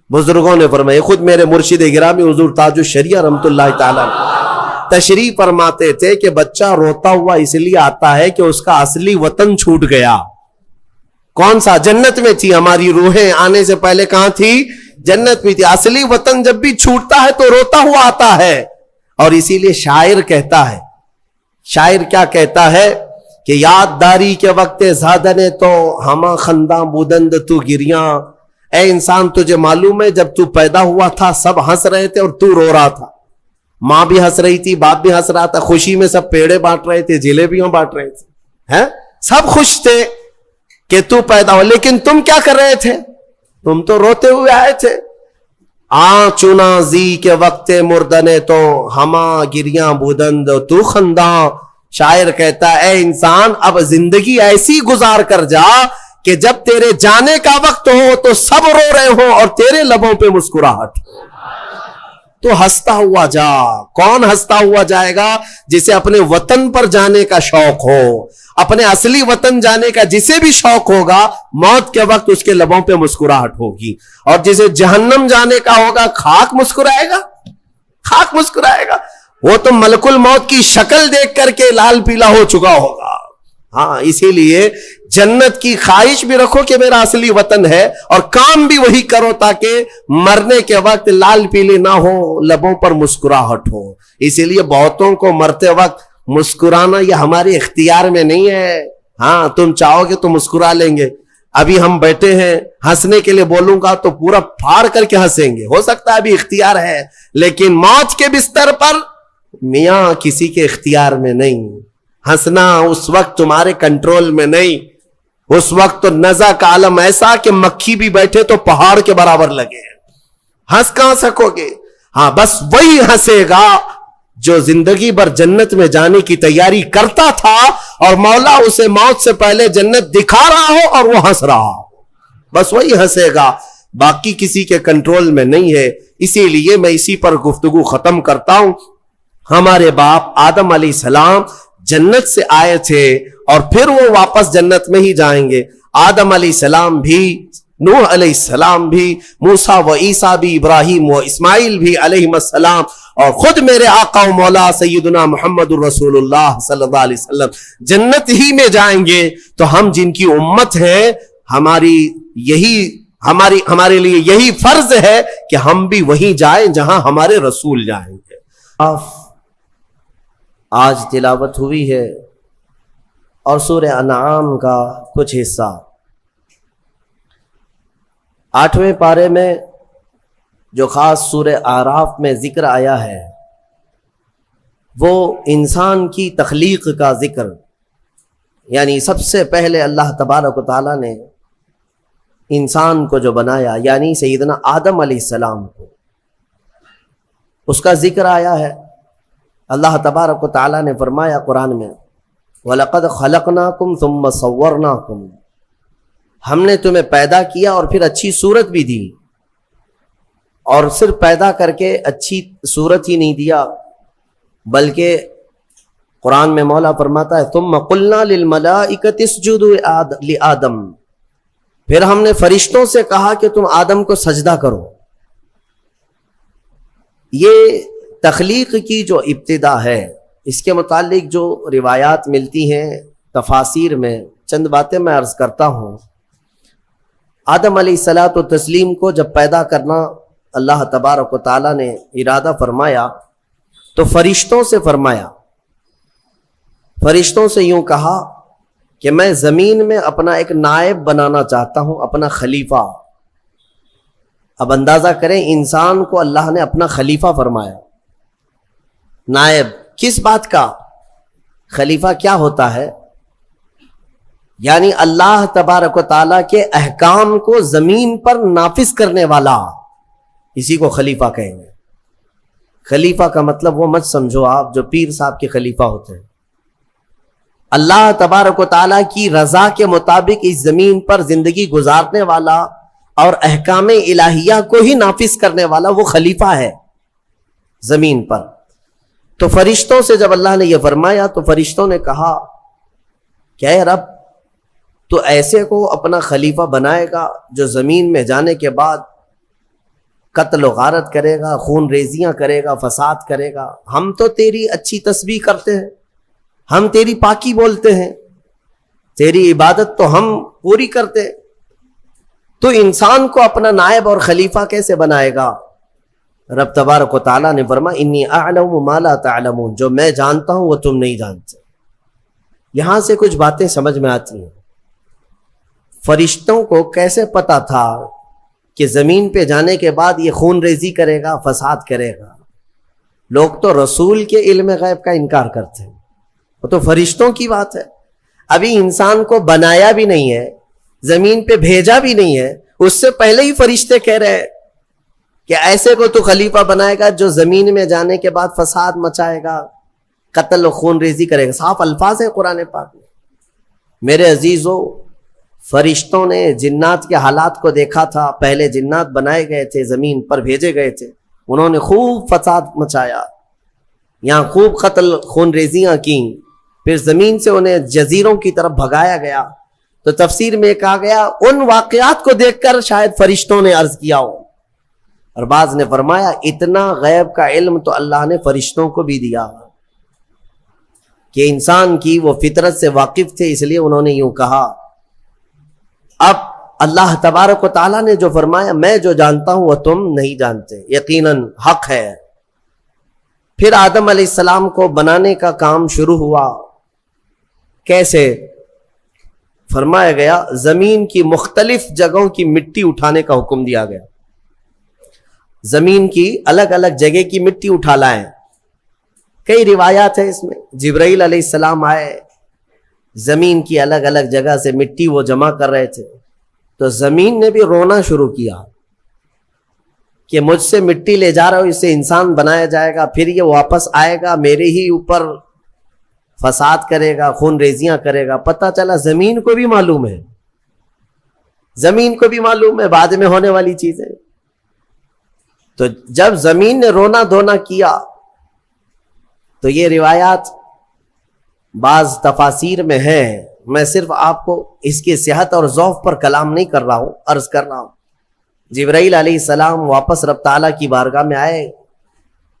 بزرگوں نے فرمایا، خود میرے مرشد گرامی حضور تاج الشریعہ رحمت اللہ تعالی تشریح فرماتے تھے کہ بچہ روتا ہوا اس لیے آتا ہے کہ اس کا اصلی وطن چھوٹ گیا. کون سا؟ جنت میں تھی. ہماری روحیں آنے سے پہلے کہاں تھی؟ جنت میں تھی. اصلی وطن جب بھی چھوٹتا ہے تو روتا ہوا آتا ہے. اور اسی لیے شاعر کہتا ہے، شاعر کیا کہتا ہے کہ یاد داری کے وقت زادنے تو ہما خنداں بودند تو گریاں. اے انسان تجھے معلوم ہے جب تو پیدا ہوا تھا سب ہنس رہے تھے اور تو رو رہا تھا. ماں بھی ہنس رہی تھی، باپ بھی ہنس رہا تھا، خوشی میں سب پیڑے بانٹ رہے تھے، جلیبیاں بانٹ رہے تھے، سب خوش تھے کہ تو پیدا ہو. لیکن تم کیا کر رہے تھے؟ تم تو روتے ہوئے آئے تھے. چنا زی کے وقت مردنے تو ہما گریاں بودند تو خنداں. شاعر کہتا ہے اے انسان اب زندگی ایسی گزار کر جا کہ جب تیرے جانے کا وقت ہو تو سب رو رہے ہوں اور تیرے لبوں پہ مسکراہٹ. تو ہنستا ہوا جا. کون ہنستا ہوا جائے گا؟ جسے اپنے وطن پر جانے کا شوق ہو، اپنے اصلی وطن جانے کا جسے بھی شوق ہوگا، موت کے وقت اس کے لبوں پہ مسکراہٹ ہوگی. اور جسے جہنم جانے کا ہوگا خاک مسکرائے گا، خاک مسکرائے گا. وہ تو ملک الموت کی شکل دیکھ کر کے لال پیلا ہو چکا ہوگا. ہاں اسی لیے جنت کی خواہش بھی رکھو کہ میرا اصلی وطن ہے، اور کام بھی وہی کرو تاکہ مرنے کے وقت لال پیلے نہ ہو، لبوں پر مسکراہٹ ہو. اسی لیے بہتوں کو مرتے وقت مسکرانا یہ ہمارے اختیار میں نہیں ہے. ہاں تم چاہو گے تو مسکرا لیں گے. ابھی ہم بیٹھے ہیں، ہنسنے کے لیے بولوں گا تو پورا پھاڑ کر کے ہنسیں گے، ہو سکتا ہے ابھی اختیار ہے. لیکن موت کے بستر پر میاں کسی کے اختیار میں نہیں. ہنسنا اس وقت تمہارے کنٹرول میں نہیں. اس وقت تو نزع کا عالم ایسا کہ مکھی بھی بیٹھے تو پہاڑ کے برابر لگے. ہنس کہاں سکو گے؟ ہاں بس وہی ہنسے گا جو زندگی بھر جنت میں جانے کی تیاری کرتا تھا اور مولا اسے موت سے پہلے جنت دکھا رہا ہو اور وہ ہنس رہا ہو. بس وہی ہنسے گا، باقی کسی کے کنٹرول میں نہیں ہے. اسی لیے میں اسی پر گفتگو ختم کرتا ہوں. ہمارے باپ آدم علیہ السلام جنت سے آئے تھے اور پھر وہ واپس جنت میں ہی جائیں گے. آدم علیہ السلام بھی، نوح علیہ السلام بھی، موسیٰ و عیسیٰ بھی، ابراہیم و اسماعیل بھی علیہ السلام، اور خود میرے آقا و مولا سیدنا محمد الرسول اللہ صلی اللہ علیہ وسلم جنت ہی میں جائیں گے. تو ہم جن کی امت ہیں، ہمارے لیے یہی فرض ہے کہ ہم بھی وہیں جائیں جہاں ہمارے رسول جائیں گے. آج تلاوت ہوئی ہے اور سورہ انعام کا کچھ حصہ 8ویں پارے میں جو خاص سورہ اعراف میں ذکر آیا ہے وہ انسان کی تخلیق کا ذکر. یعنی سب سے پہلے اللہ تبارک و تعالیٰ نے انسان کو جو بنایا، یعنی سیدنا آدم علیہ السلام کو، اس کا ذکر آیا ہے. اللہ تبارک و تعالیٰ نے فرمایا قرآن میں وَلَقَدْ خَلَقْنَاكُمْ ثُمَّ صَوَّرْنَاكُمْ، ہم نے تمہیں پیدا کیا اور پھر اچھی صورت بھی دی. اور صرف پیدا کر کے اچھی صورت ہی نہیں دیا، بلکہ قرآن میں مولا فرماتا ہے ثُمَّ قُلْنَا لِلْمَلَائِكَةِ اسْجُدُوا لِآدَمَ، پھر ہم نے فرشتوں سے کہا کہ تم آدم کو سجدہ کرو. یہ تخلیق کی جو ابتدا ہے، اس کے متعلق جو روایات ملتی ہیں تفاسیر میں، چند باتیں میں عرض کرتا ہوں. آدم علیہ الصلاۃ والتسلیم کو جب پیدا کرنا اللہ تبارک و تعالیٰ نے ارادہ فرمایا تو فرشتوں سے فرمایا، فرشتوں سے یوں کہا کہ میں زمین میں اپنا ایک نائب بنانا چاہتا ہوں، اپنا خلیفہ. اب اندازہ کریں انسان کو اللہ نے اپنا خلیفہ فرمایا. نائب کس بات کا؟ خلیفہ کیا ہوتا ہے؟ یعنی اللہ تبارک و تعالیٰ کے احکام کو زمین پر نافذ کرنے والا. اسی کو خلیفہ کہیں گے. خلیفہ کا مطلب وہ مت سمجھو آپ جو پیر صاحب کے خلیفہ ہوتے ہیں. اللہ تبارک و تعالیٰ کی رضا کے مطابق اس زمین پر زندگی گزارنے والا اور احکام الہیہ کو ہی نافذ کرنے والا وہ خلیفہ ہے زمین پر. تو فرشتوں سے جب اللہ نے یہ فرمایا تو فرشتوں نے کہا کہ اے رب تو ایسے کو اپنا خلیفہ بنائے گا جو زمین میں جانے کے بعد قتل و غارت کرے گا، خون ریزیاں کرے گا، فساد کرے گا. ہم تو تیری اچھی تسبیح کرتے ہیں، ہم تیری پاکی بولتے ہیں، تیری عبادت تو ہم پوری کرتے، تو انسان کو اپنا نائب اور خلیفہ کیسے بنائے گا؟ رب تبارک و تعالیٰ نے فرمایا انی اعلم ما لا تعلمون، جو میں جانتا ہوں وہ تم نہیں جانتے. یہاں سے کچھ باتیں سمجھ میں آتی ہیں. فرشتوں کو کیسے پتا تھا کہ زمین پہ جانے کے بعد یہ خون ریزی کرے گا، فساد کرے گا؟ لوگ تو رسول کے علم غیب کا انکار کرتے ہیں، وہ تو فرشتوں کی بات ہے. ابھی انسان کو بنایا بھی نہیں ہے، زمین پہ بھیجا بھی نہیں ہے، اس سے پہلے ہی فرشتے کہہ رہے ہیں کہ ایسے کو تو خلیفہ بنائے گا جو زمین میں جانے کے بعد فساد مچائے گا، قتل و خون ریزی کرے گا. صاف الفاظ ہیں قرآن پاک میں. میرے عزیزو، فرشتوں نے جنات کے حالات کو دیکھا تھا. پہلے جنات بنائے گئے تھے، زمین پر بھیجے گئے تھے، انہوں نے خوب فساد مچایا، یہاں خوب قتل خون ریزیاں کی. پھر زمین سے انہیں جزیروں کی طرف بھگایا گیا. تو تفسیر میں کہا گیا ان واقعات کو دیکھ کر شاید فرشتوں نے عرض کیا ہو. اور بعض نے فرمایا اتنا غیب کا علم تو اللہ نے فرشتوں کو بھی دیا کہ انسان کی وہ فطرت سے واقف تھے، اس لیے انہوں نے یوں کہا. اب اللہ تبارک و تعالیٰ نے جو فرمایا میں جو جانتا ہوں وہ تم نہیں جانتے، یقیناً حق ہے. پھر آدم علیہ السلام کو بنانے کا کام شروع ہوا. کیسے؟ فرمایا گیا زمین کی مختلف جگہوں کی مٹی اٹھانے کا حکم دیا گیا. زمین کی الگ الگ جگہ کی مٹی اٹھا لائیں. کئی روایات ہیں اس میں. جبرائیل علیہ السلام آئے، زمین کی الگ الگ جگہ سے مٹی وہ جمع کر رہے تھے. تو زمین نے بھی رونا شروع کیا کہ مجھ سے مٹی لے جا رہا ہوں، اس سے انسان بنایا جائے گا، پھر یہ واپس آئے گا میرے ہی اوپر فساد کرے گا، خون ریزیاں کرے گا. پتہ چلا زمین کو بھی معلوم ہے، زمین کو بھی معلوم ہے بعد میں ہونے والی چیزیں. تو جب زمین نے رونا دھونا کیا تو یہ روایات بعض تفاسیر میں ہے. میں صرف آپ کو اس کی صحت اور ضعف پر کلام نہیں کر رہا ہوں، عرض کر رہا ہوں. جبرائیل علیہ السلام واپس رب تعالیٰ کی بارگاہ میں آئے،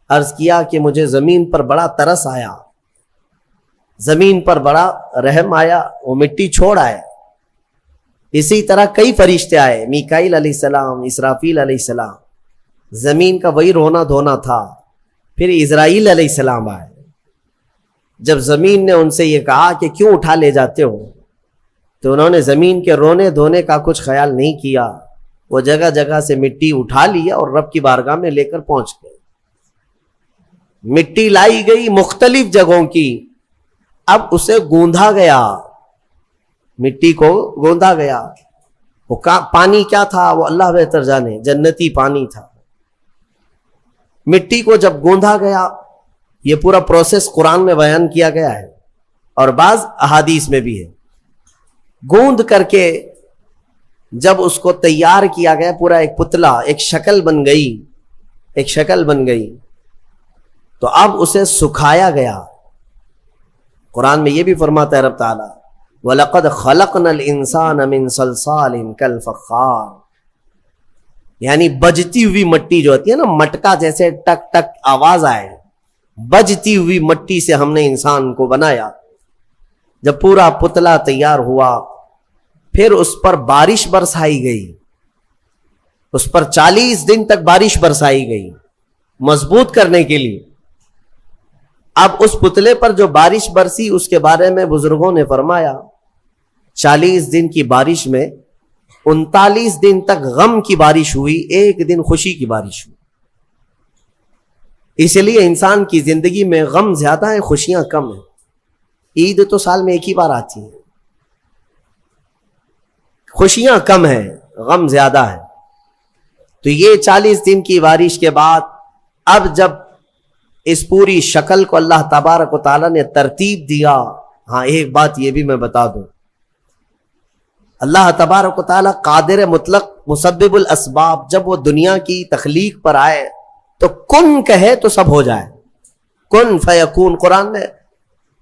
عرض کیا کہ مجھے زمین پر بڑا ترس آیا، زمین پر بڑا رحم آیا، وہ مٹی چھوڑ آئے. اسی طرح کئی فرشتے آئے، میکائیل علیہ السلام، اسرافیل علیہ السلام. زمین کا وہی رونا دھونا تھا. پھر اسرائیل علیہ السلام آئے. جب زمین نے ان سے یہ کہا کہ کیوں اٹھا لے جاتے ہو، تو انہوں نے زمین کے رونے دھونے کا کچھ خیال نہیں کیا. وہ جگہ جگہ سے مٹی اٹھا لیا اور رب کی بارگاہ میں لے کر پہنچ گئے. مٹی لائی گئی مختلف جگہوں کی. اب اسے گوندھا گیا، مٹی کو گوندا گیا. وہ پانی کیا تھا وہ اللہ بہتر جانے، جنتی پانی تھا. مٹی کو جب گوندا گیا، یہ پورا پروسیس قرآن میں بیان کیا گیا ہے اور بعض احادیث میں بھی ہے. گوند کر کے جب اس کو تیار کیا گیا، پورا ایک پتلا، ایک شکل بن گئی، ایک شکل بن گئی. تو اب اسے سکھایا گیا. قرآن میں یہ بھی فرماتا ہے رب تعالیٰ وَلَقَدْ خَلَقْنَا الْإِنسَانَ مِنْ صَلْصَالٍ كَالْفَخَّارِ، یعنی بجتی ہوئی مٹی جو ہوتی ہے نا، مٹکا جیسے ٹک ٹک آواز آئے، بجتی ہوئی مٹی سے ہم نے انسان کو بنایا. جب پورا پتلا تیار ہوا، پھر اس پر بارش برسائی گئی. اس پر 40 دن تک بارش برسائی گئی مضبوط کرنے کے لیے. اب اس پتلے پر جو بارش برسی اس کے بارے میں بزرگوں نے فرمایا 40 دن کی بارش میں 39 دن تک غم کی بارش ہوئی، 1 دن خوشی کی بارش ہوئی. اس لیے انسان کی زندگی میں غم زیادہ ہے، خوشیاں کم ہیں. عید تو سال میں ایک ہی بار آتی ہے، خوشیاں کم ہیں، غم زیادہ ہے. تو یہ 40 دن کی بارش کے بعد اب جب اس پوری شکل کو اللہ تبارک و تعالیٰ نے ترتیب دیا. ہاں ایک بات یہ بھی میں بتا دوں, اللہ تبارک و تعالیٰ قادر مطلق مسبب الاسباب, جب وہ دنیا کی تخلیق پر آئے تو کن کہے تو سب ہو جائے. کن فیکون, قرآن میں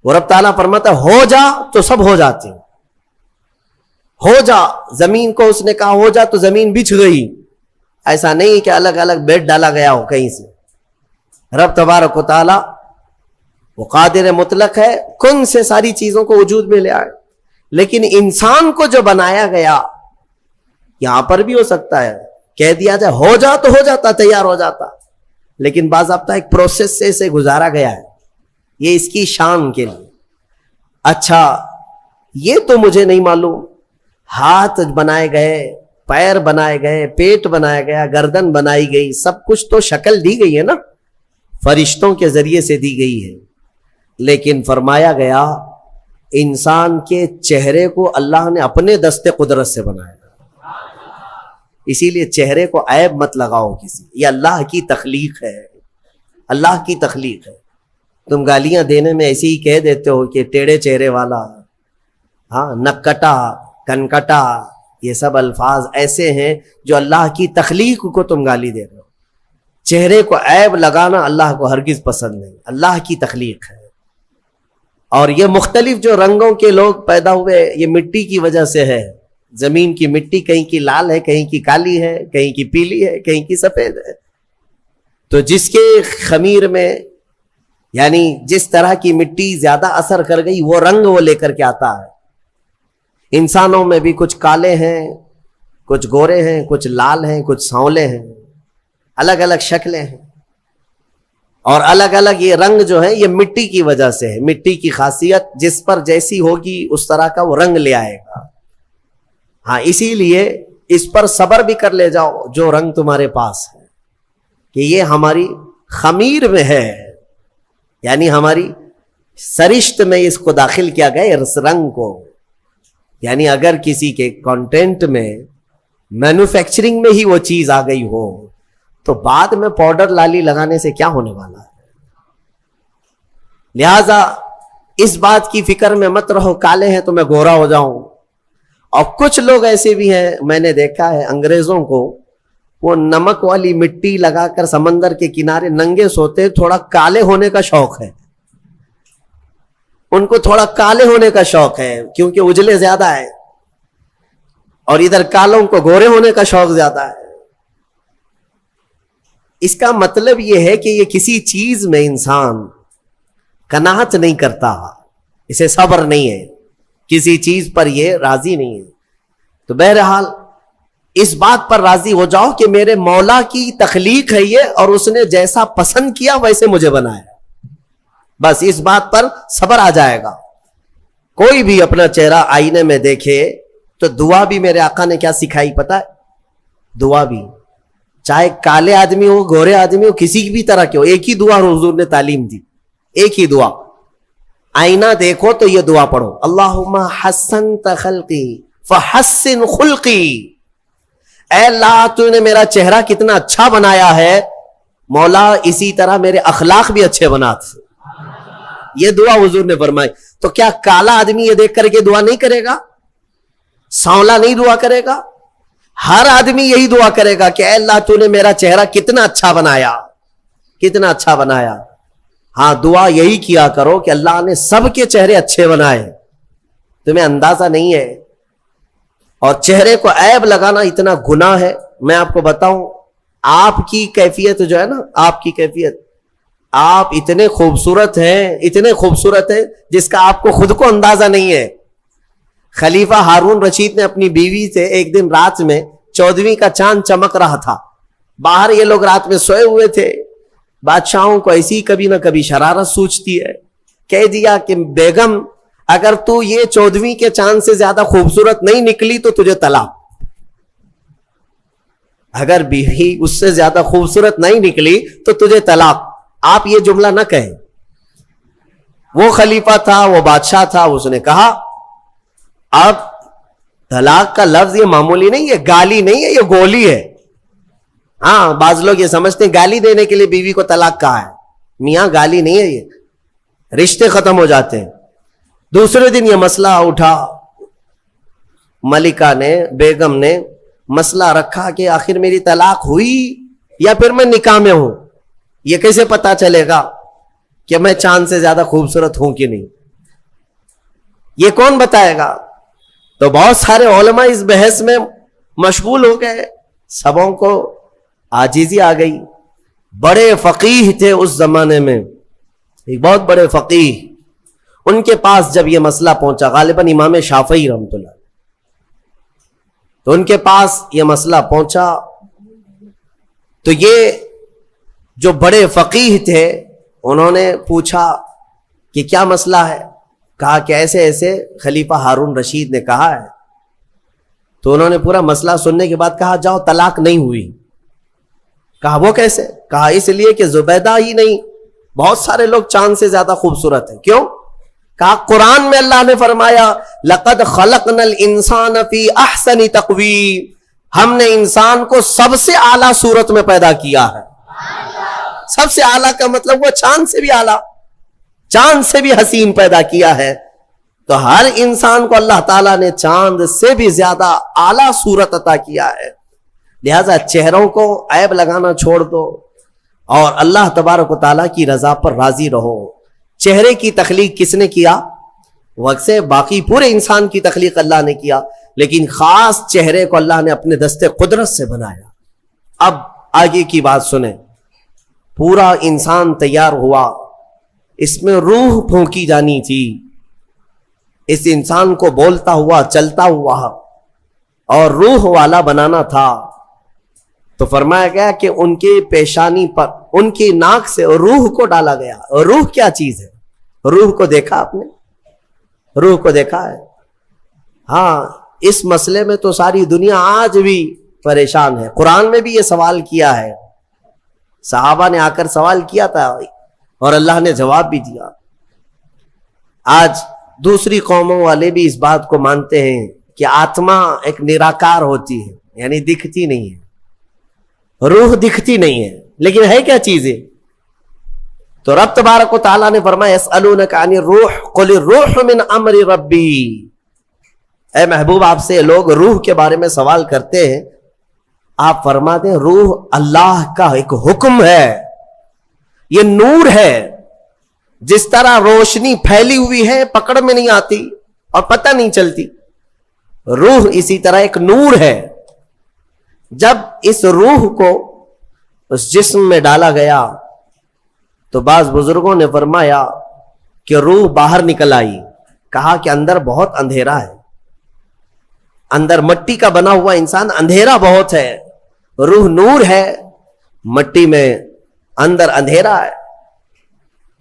وہ رب تعالیٰ فرماتا ہے ہو جا تو سب ہو جاتے ہیں. ہو جا, زمین کو اس نے کہا ہو جا تو زمین بچھ گئی. ایسا نہیں کہ الگ الگ بیڈ ڈالا گیا ہو کہیں سے. رب تبارک و تعالیٰ وہ قادر مطلق ہے, کن سے ساری چیزوں کو وجود میں لے آئے. لیکن انسان کو جو بنایا گیا, یہاں پر بھی ہو سکتا ہے کہہ دیا جائے ہو جا تو ہو جاتا, تیار ہو جاتا, لیکن باضابطہ ایک پروسیس سے اسے گزارا گیا ہے, یہ اس کی شان کے لیے. اچھا یہ تو مجھے نہیں معلوم, ہاتھ بنائے گئے, پیر بنائے گئے, پیٹ بنایا گیا, گردن بنائی گئی, سب کچھ تو شکل دی گئی ہے نا, فرشتوں کے ذریعے سے دی گئی ہے. لیکن فرمایا گیا انسان کے چہرے کو اللہ نے اپنے دست قدرت سے بنایا. اسی لیے چہرے کو عیب مت لگاؤ کسی, یہ اللہ کی تخلیق ہے, اللہ کی تخلیق ہے. تم گالیاں دینے میں ایسے ہی کہہ دیتے ہو کہ ٹیڑھے چہرے والا, ہاں نکٹا, کنکٹا, یہ سب الفاظ ایسے ہیں جو اللہ کی تخلیق کو تم گالی دے رہے ہو. چہرے کو عیب لگانا اللہ کو ہرگز پسند نہیں, اللہ کی تخلیق ہے. اور یہ مختلف جو رنگوں کے لوگ پیدا ہوئے یہ مٹی کی وجہ سے ہے. زمین کی مٹی کہیں کی لال ہے, کہیں کی کالی ہے, کہیں کی پیلی ہے, کہیں کی سفید ہے. تو جس کے خمیر میں یعنی جس طرح کی مٹی زیادہ اثر کر گئی وہ رنگ وہ لے کر کے آتا ہے. انسانوں میں بھی کچھ کالے ہیں, کچھ گورے ہیں, کچھ لال ہیں, کچھ سانولے ہیں, الگ الگ شکلیں ہیں. اور الگ الگ یہ رنگ جو ہے یہ مٹی کی وجہ سے ہے. مٹی کی خاصیت جس پر جیسی ہوگی اس طرح کا وہ رنگ لے آئے گا. ہاں اسی لیے اس پر صبر بھی کر لے جاؤ جو رنگ تمہارے پاس ہے, کہ یہ ہماری خمیر میں ہے, یعنی ہماری سرشت میں اس کو داخل کیا گیا اس رنگ کو. یعنی اگر کسی کے کانٹینٹ میں مینوفیکچرنگ میں ہی وہ چیز آ گئی ہو تو بعد میں پاؤڈر لالی لگانے سے کیا ہونے والا ہے. لہذا اس بات کی فکر میں مت رہو کالے ہیں تو میں گورا ہو جاؤں. اور کچھ لوگ ایسے بھی ہیں, میں نے دیکھا ہے انگریزوں کو وہ نمک والی مٹی لگا کر سمندر کے کنارے ننگے سوتے, تھوڑا کالے ہونے کا شوق ہے ان کو, تھوڑا کالے ہونے کا شوق ہے کیونکہ اجلے زیادہ ہے, اور ادھر کالوں کو گورے ہونے کا شوق زیادہ ہے. اس کا مطلب یہ ہے کہ یہ کسی چیز میں انسان قناعت نہیں کرتا, اسے صبر نہیں ہے, کسی چیز پر یہ راضی نہیں ہے. تو بہرحال اس بات پر راضی ہو جاؤ کہ میرے مولا کی تخلیق ہے یہ, اور اس نے جیسا پسند کیا ویسے مجھے بنایا. بس اس بات پر صبر آ جائے گا. کوئی بھی اپنا چہرہ آئینے میں دیکھے تو دعا بھی میرے آقا نے کیا سکھائی پتہ ہے؟ دعا بھی چاہے کالے آدمی ہو, گورے آدمی ہو, کسی بھی طرح کے ہو, ایک ہی دعا حضور نے تعلیم دی, ایک ہی دعا. آئینہ دیکھو تو یہ دعا پڑھو, اللہم حسنت خلقی فحسن خلقی. اے اللہ تو نے میرا چہرہ کتنا اچھا بنایا ہے, مولا اسی طرح میرے اخلاق بھی اچھے بنا. یہ دعا حضور نے فرمائی. تو کیا کالا آدمی یہ دیکھ کر کے دعا نہیں کرے گا؟ سانولا نہیں دعا کرے گا؟ ہر آدمی یہی دعا کرے گا کہ اے اللہ تو نے میرا چہرہ کتنا اچھا بنایا, کتنا اچھا بنایا. ہاں دعا یہی کیا کرو کہ اللہ نے سب کے چہرے اچھے بنائے, تمہیں اندازہ نہیں ہے. اور چہرے کو عیب لگانا اتنا گناہ ہے. میں آپ کو بتاؤں, آپ کی کیفیت جو ہے نا, آپ کی کیفیت, آپ اتنے خوبصورت ہیں, اتنے خوبصورت ہیں جس کا آپ کو خود کو اندازہ نہیں ہے. خلیفہ ہارون رشید نے اپنی بیوی سے ایک دن رات میں 14ویں کا چاند چمک رہا تھا, باہر یہ لوگ رات میں سوئے ہوئے تھے. بادشاہوں کو ایسی کبھی نہ کبھی شرارت سوچتی ہے, کہہ دیا کہ بیگم اگر تو یہ 14ویں کے چاند سے زیادہ خوبصورت نہیں نکلی تو تجھے طلاق. اگر بیوی اس سے زیادہ خوبصورت نہیں نکلی تو تجھے طلاق. آپ یہ جملہ نہ کہیں. وہ خلیفہ تھا, وہ بادشاہ تھا, اس نے کہا اب طلاق کا لفظ یہ معمولی نہیں ہے, گالی نہیں ہے, یہ گولی ہے. ہاں بعض لوگ یہ سمجھتے ہیں گالی دینے کے لیے بیوی کو طلاق کہا ہے. میاں گالی نہیں ہے، یہ رشتے ختم ہو جاتے ہیں. دوسرے دن یہ مسئلہ اٹھا، ملکہ نے، بیگم نے مسئلہ رکھا کہ آخر میری طلاق ہوئی یا پھر میں نکاح میں ہوں. یہ کیسے پتا چلے گا کہ میں چاند سے زیادہ خوبصورت ہوں کہ نہیں؟ یہ کون بتائے گا؟ تو بہت سارے علماء اس بحث میں مشغول ہو گئے، سبوں کو عاجزی آ گئی. بڑے فقیہ تھے اس زمانے میں، ایک بہت بڑے فقیہ، ان کے پاس جب یہ مسئلہ پہنچا، غالباً امام شافعی رحمۃ اللہ، تو ان کے پاس یہ مسئلہ پہنچا تو یہ جو بڑے فقیہ تھے انہوں نے پوچھا کہ کیا مسئلہ ہے؟ کہا کہ ایسے ایسے خلیفہ ہارون رشید نے کہا ہے. تو انہوں نے پورا مسئلہ سننے کے بعد کہا جاؤ طلاق نہیں ہوئی. کہا وہ کیسے؟ کہا اس لیے کہ زبیدہ ہی نہیں، بہت سارے لوگ چاند سے زیادہ خوبصورت ہیں. کیوں؟ کہا قرآن میں اللہ نے فرمایا لَقَدْ خَلَقْنَا الْإِنسَانَ فِي أَحْسَنِ تَقْوِيمٍ، ہم نے انسان کو سب سے اعلیٰ صورت میں پیدا کیا ہے. سب سے اعلیٰ کا مطلب وہ چاند سے بھی اعلیٰ، چاند سے بھی حسین پیدا کیا ہے. تو ہر انسان کو اللہ تعالیٰ نے چاند سے بھی زیادہ اعلیٰ صورت عطا کیا ہے. لہذا چہروں کو عیب لگانا چھوڑ دو اور اللہ تبارک و تعالیٰ کی رضا پر راضی رہو. چہرے کی تخلیق کس نے کیا؟ وقت سے باقی پورے انسان کی تخلیق اللہ نے کیا، لیکن خاص چہرے کو اللہ نے اپنے دستے قدرت سے بنایا. اب آگے کی بات سنیں. پورا انسان تیار ہوا، اس میں روح پھونکی جانی تھی، اس انسان کو بولتا ہوا چلتا ہوا اور روح والا بنانا تھا. تو فرمایا گیا کہ ان کے پیشانی پر، ان کی ناک سے روح کو ڈالا گیا. روح کیا چیز ہے؟ روح کو دیکھا آپ نے؟ روح کو دیکھا ہے؟ ہاں، اس مسئلے میں تو ساری دنیا آج بھی پریشان ہے. قرآن میں بھی یہ سوال کیا ہے، صحابہ نے آ کر سوال کیا تھا اور اللہ نے جواب بھی دیا. آج دوسری قوموں والے بھی اس بات کو مانتے ہیں کہ آتما ایک نراکار ہوتی ہے، یعنی دکھتی نہیں ہے، روح دکھتی نہیں ہے، لیکن ہے کیا چیزیں؟ تو رب تبارک و تعالیٰ نے فرمایا یسألونک عن الروح قل الروح من امر ربی. اے محبوب آپ سے لوگ روح کے بارے میں سوال کرتے ہیں، آپ فرما دیں روح اللہ کا ایک حکم ہے، یہ نور ہے. جس طرح روشنی پھیلی ہوئی ہے پکڑ میں نہیں آتی اور پتہ نہیں چلتی، روح اسی طرح ایک نور ہے. جب اس روح کو اس جسم میں ڈالا گیا تو بعض بزرگوں نے فرمایا کہ روح باہر نکل آئی. کہا کہ اندر بہت اندھیرا ہے، اندر مٹی کا بنا ہوا انسان، اندھیرا بہت ہے. روح نور ہے، مٹی میں اندر اندھیرا ہے.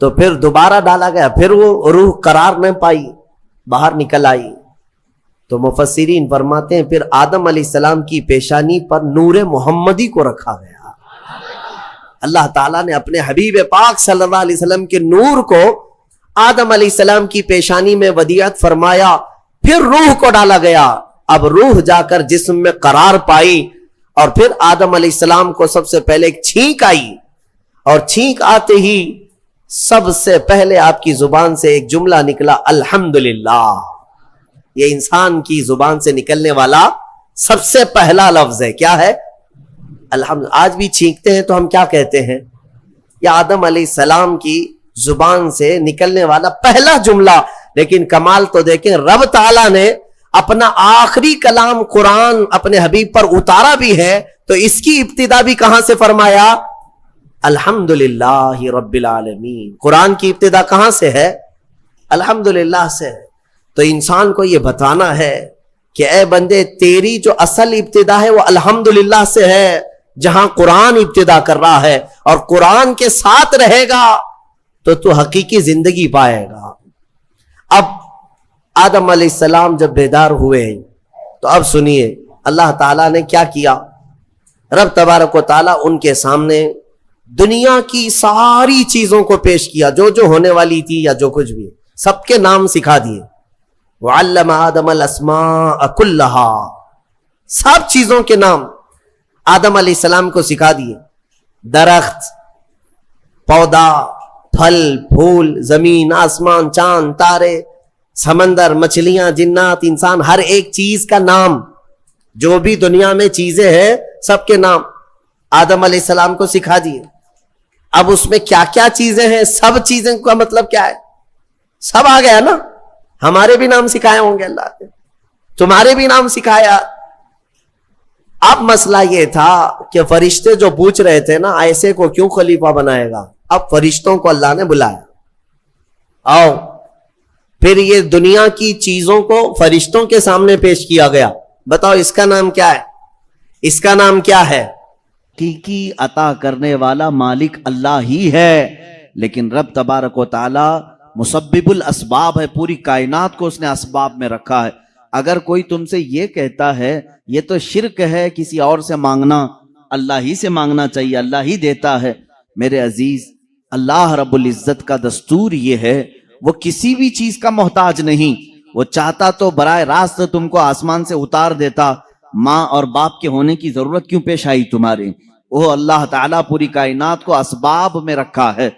تو پھر دوبارہ ڈالا گیا، پھر وہ روح قرار نہ پائی، باہر نکل آئی. تو مفسرین فرماتے ہیں پھر آدم علیہ السلام کی پیشانی پر نور محمدی کو رکھا گیا. اللہ تعالیٰ نے اپنے حبیب پاک صلی اللہ علیہ وسلم کے نور کو آدم علیہ السلام کی پیشانی میں ودیعت فرمایا، پھر روح کو ڈالا گیا. اب روح جا کر جسم میں قرار پائی اور پھر آدم علیہ السلام کو سب سے پہلے ایک چھینک آئی، اور چھینک آتے ہی سب سے پہلے آپ کی زبان سے ایک جملہ نکلا الحمدللہ. یہ انسان کی زبان سے نکلنے والا سب سے پہلا لفظ ہے. کیا ہے؟ الحمد. آج بھی چھینکتے ہیں تو ہم کیا کہتے ہیں؟ یہ آدم علیہ السلام کی زبان سے نکلنے والا پہلا جملہ. لیکن کمال تو دیکھیں، رب تعالیٰ نے اپنا آخری کلام قرآن اپنے حبیب پر اتارا بھی ہے تو اس کی ابتدا بھی کہاں سے فرمایا؟ الحمدللہ رب العالمین. قرآن کی ابتدا کہاں سے ہے؟ الحمدللہ سے. تو انسان کو یہ بتانا ہے کہ اے بندے، تیری جو اصل ابتدا ہے وہ الحمدللہ سے ہے، جہاں قرآن ابتدا کر رہا ہے، اور قرآن کے ساتھ رہے گا تو حقیقی زندگی پائے گا. اب آدم علیہ السلام جب بیدار ہوئے تو اب سنیے اللہ تعالیٰ نے کیا کیا. رب تبارک و تعالیٰ ان کے سامنے دنیا کی ساری چیزوں کو پیش کیا، جو جو ہونے والی تھی یا جو کچھ بھی، سب کے نام سکھا دیے. وَعَلَّمَ آدَمَ الْأَسْمَاءَ كُلَّهَا، سب چیزوں کے نام. آدم علیہ السلام کو سکھا دیے. درخت، پودا، پھل پھول، زمین آسمان، چاند تارے، سمندر، مچھلیاں، جنات، انسان، ہر ایک چیز کا نام، جو بھی دنیا میں چیزیں ہیں سب کے نام آدم علیہ السلام کو سکھا دیے. اب اس میں کیا کیا چیزیں ہیں، سب چیزیں کا مطلب کیا ہے، سب آ گیا نا. ہمارے بھی نام سکھائے ہوں گے اللہ نے، تمہارے بھی نام سکھایا. اب مسئلہ یہ تھا کہ فرشتے جو پوچھ رہے تھے نا ایسے کو کیوں خلیفہ بنائے گا، اب فرشتوں کو اللہ نے بلایا، آؤ. پھر یہ دنیا کی چیزوں کو فرشتوں کے سامنے پیش کیا گیا. بتاؤ اس کا نام کیا ہے، اس کا نام کیا ہے. حقیقی عطا کرنے والا مالک اللہ ہی ہے، لیکن رب تبارک و تعالی مسبب الاسباب ہے، پوری کائنات کو اس نے اسباب میں رکھا ہے. اگر کوئی تم سے یہ کہتا ہے یہ تو شرک ہے کسی اور سے مانگنا، اللہ ہی سے مانگنا چاہیے، اللہ ہی دیتا ہے. میرے عزیز، اللہ رب العزت کا دستور یہ ہے، وہ کسی بھی چیز کا محتاج نہیں. وہ چاہتا تو براہ راست تم کو آسمان سے اتار دیتا، ماں اور باپ کے ہونے کی ضرورت کیوں پیش آئی تمہارے. وہ اللہ تعالیٰ پوری کائنات کو اسباب میں رکھا ہے.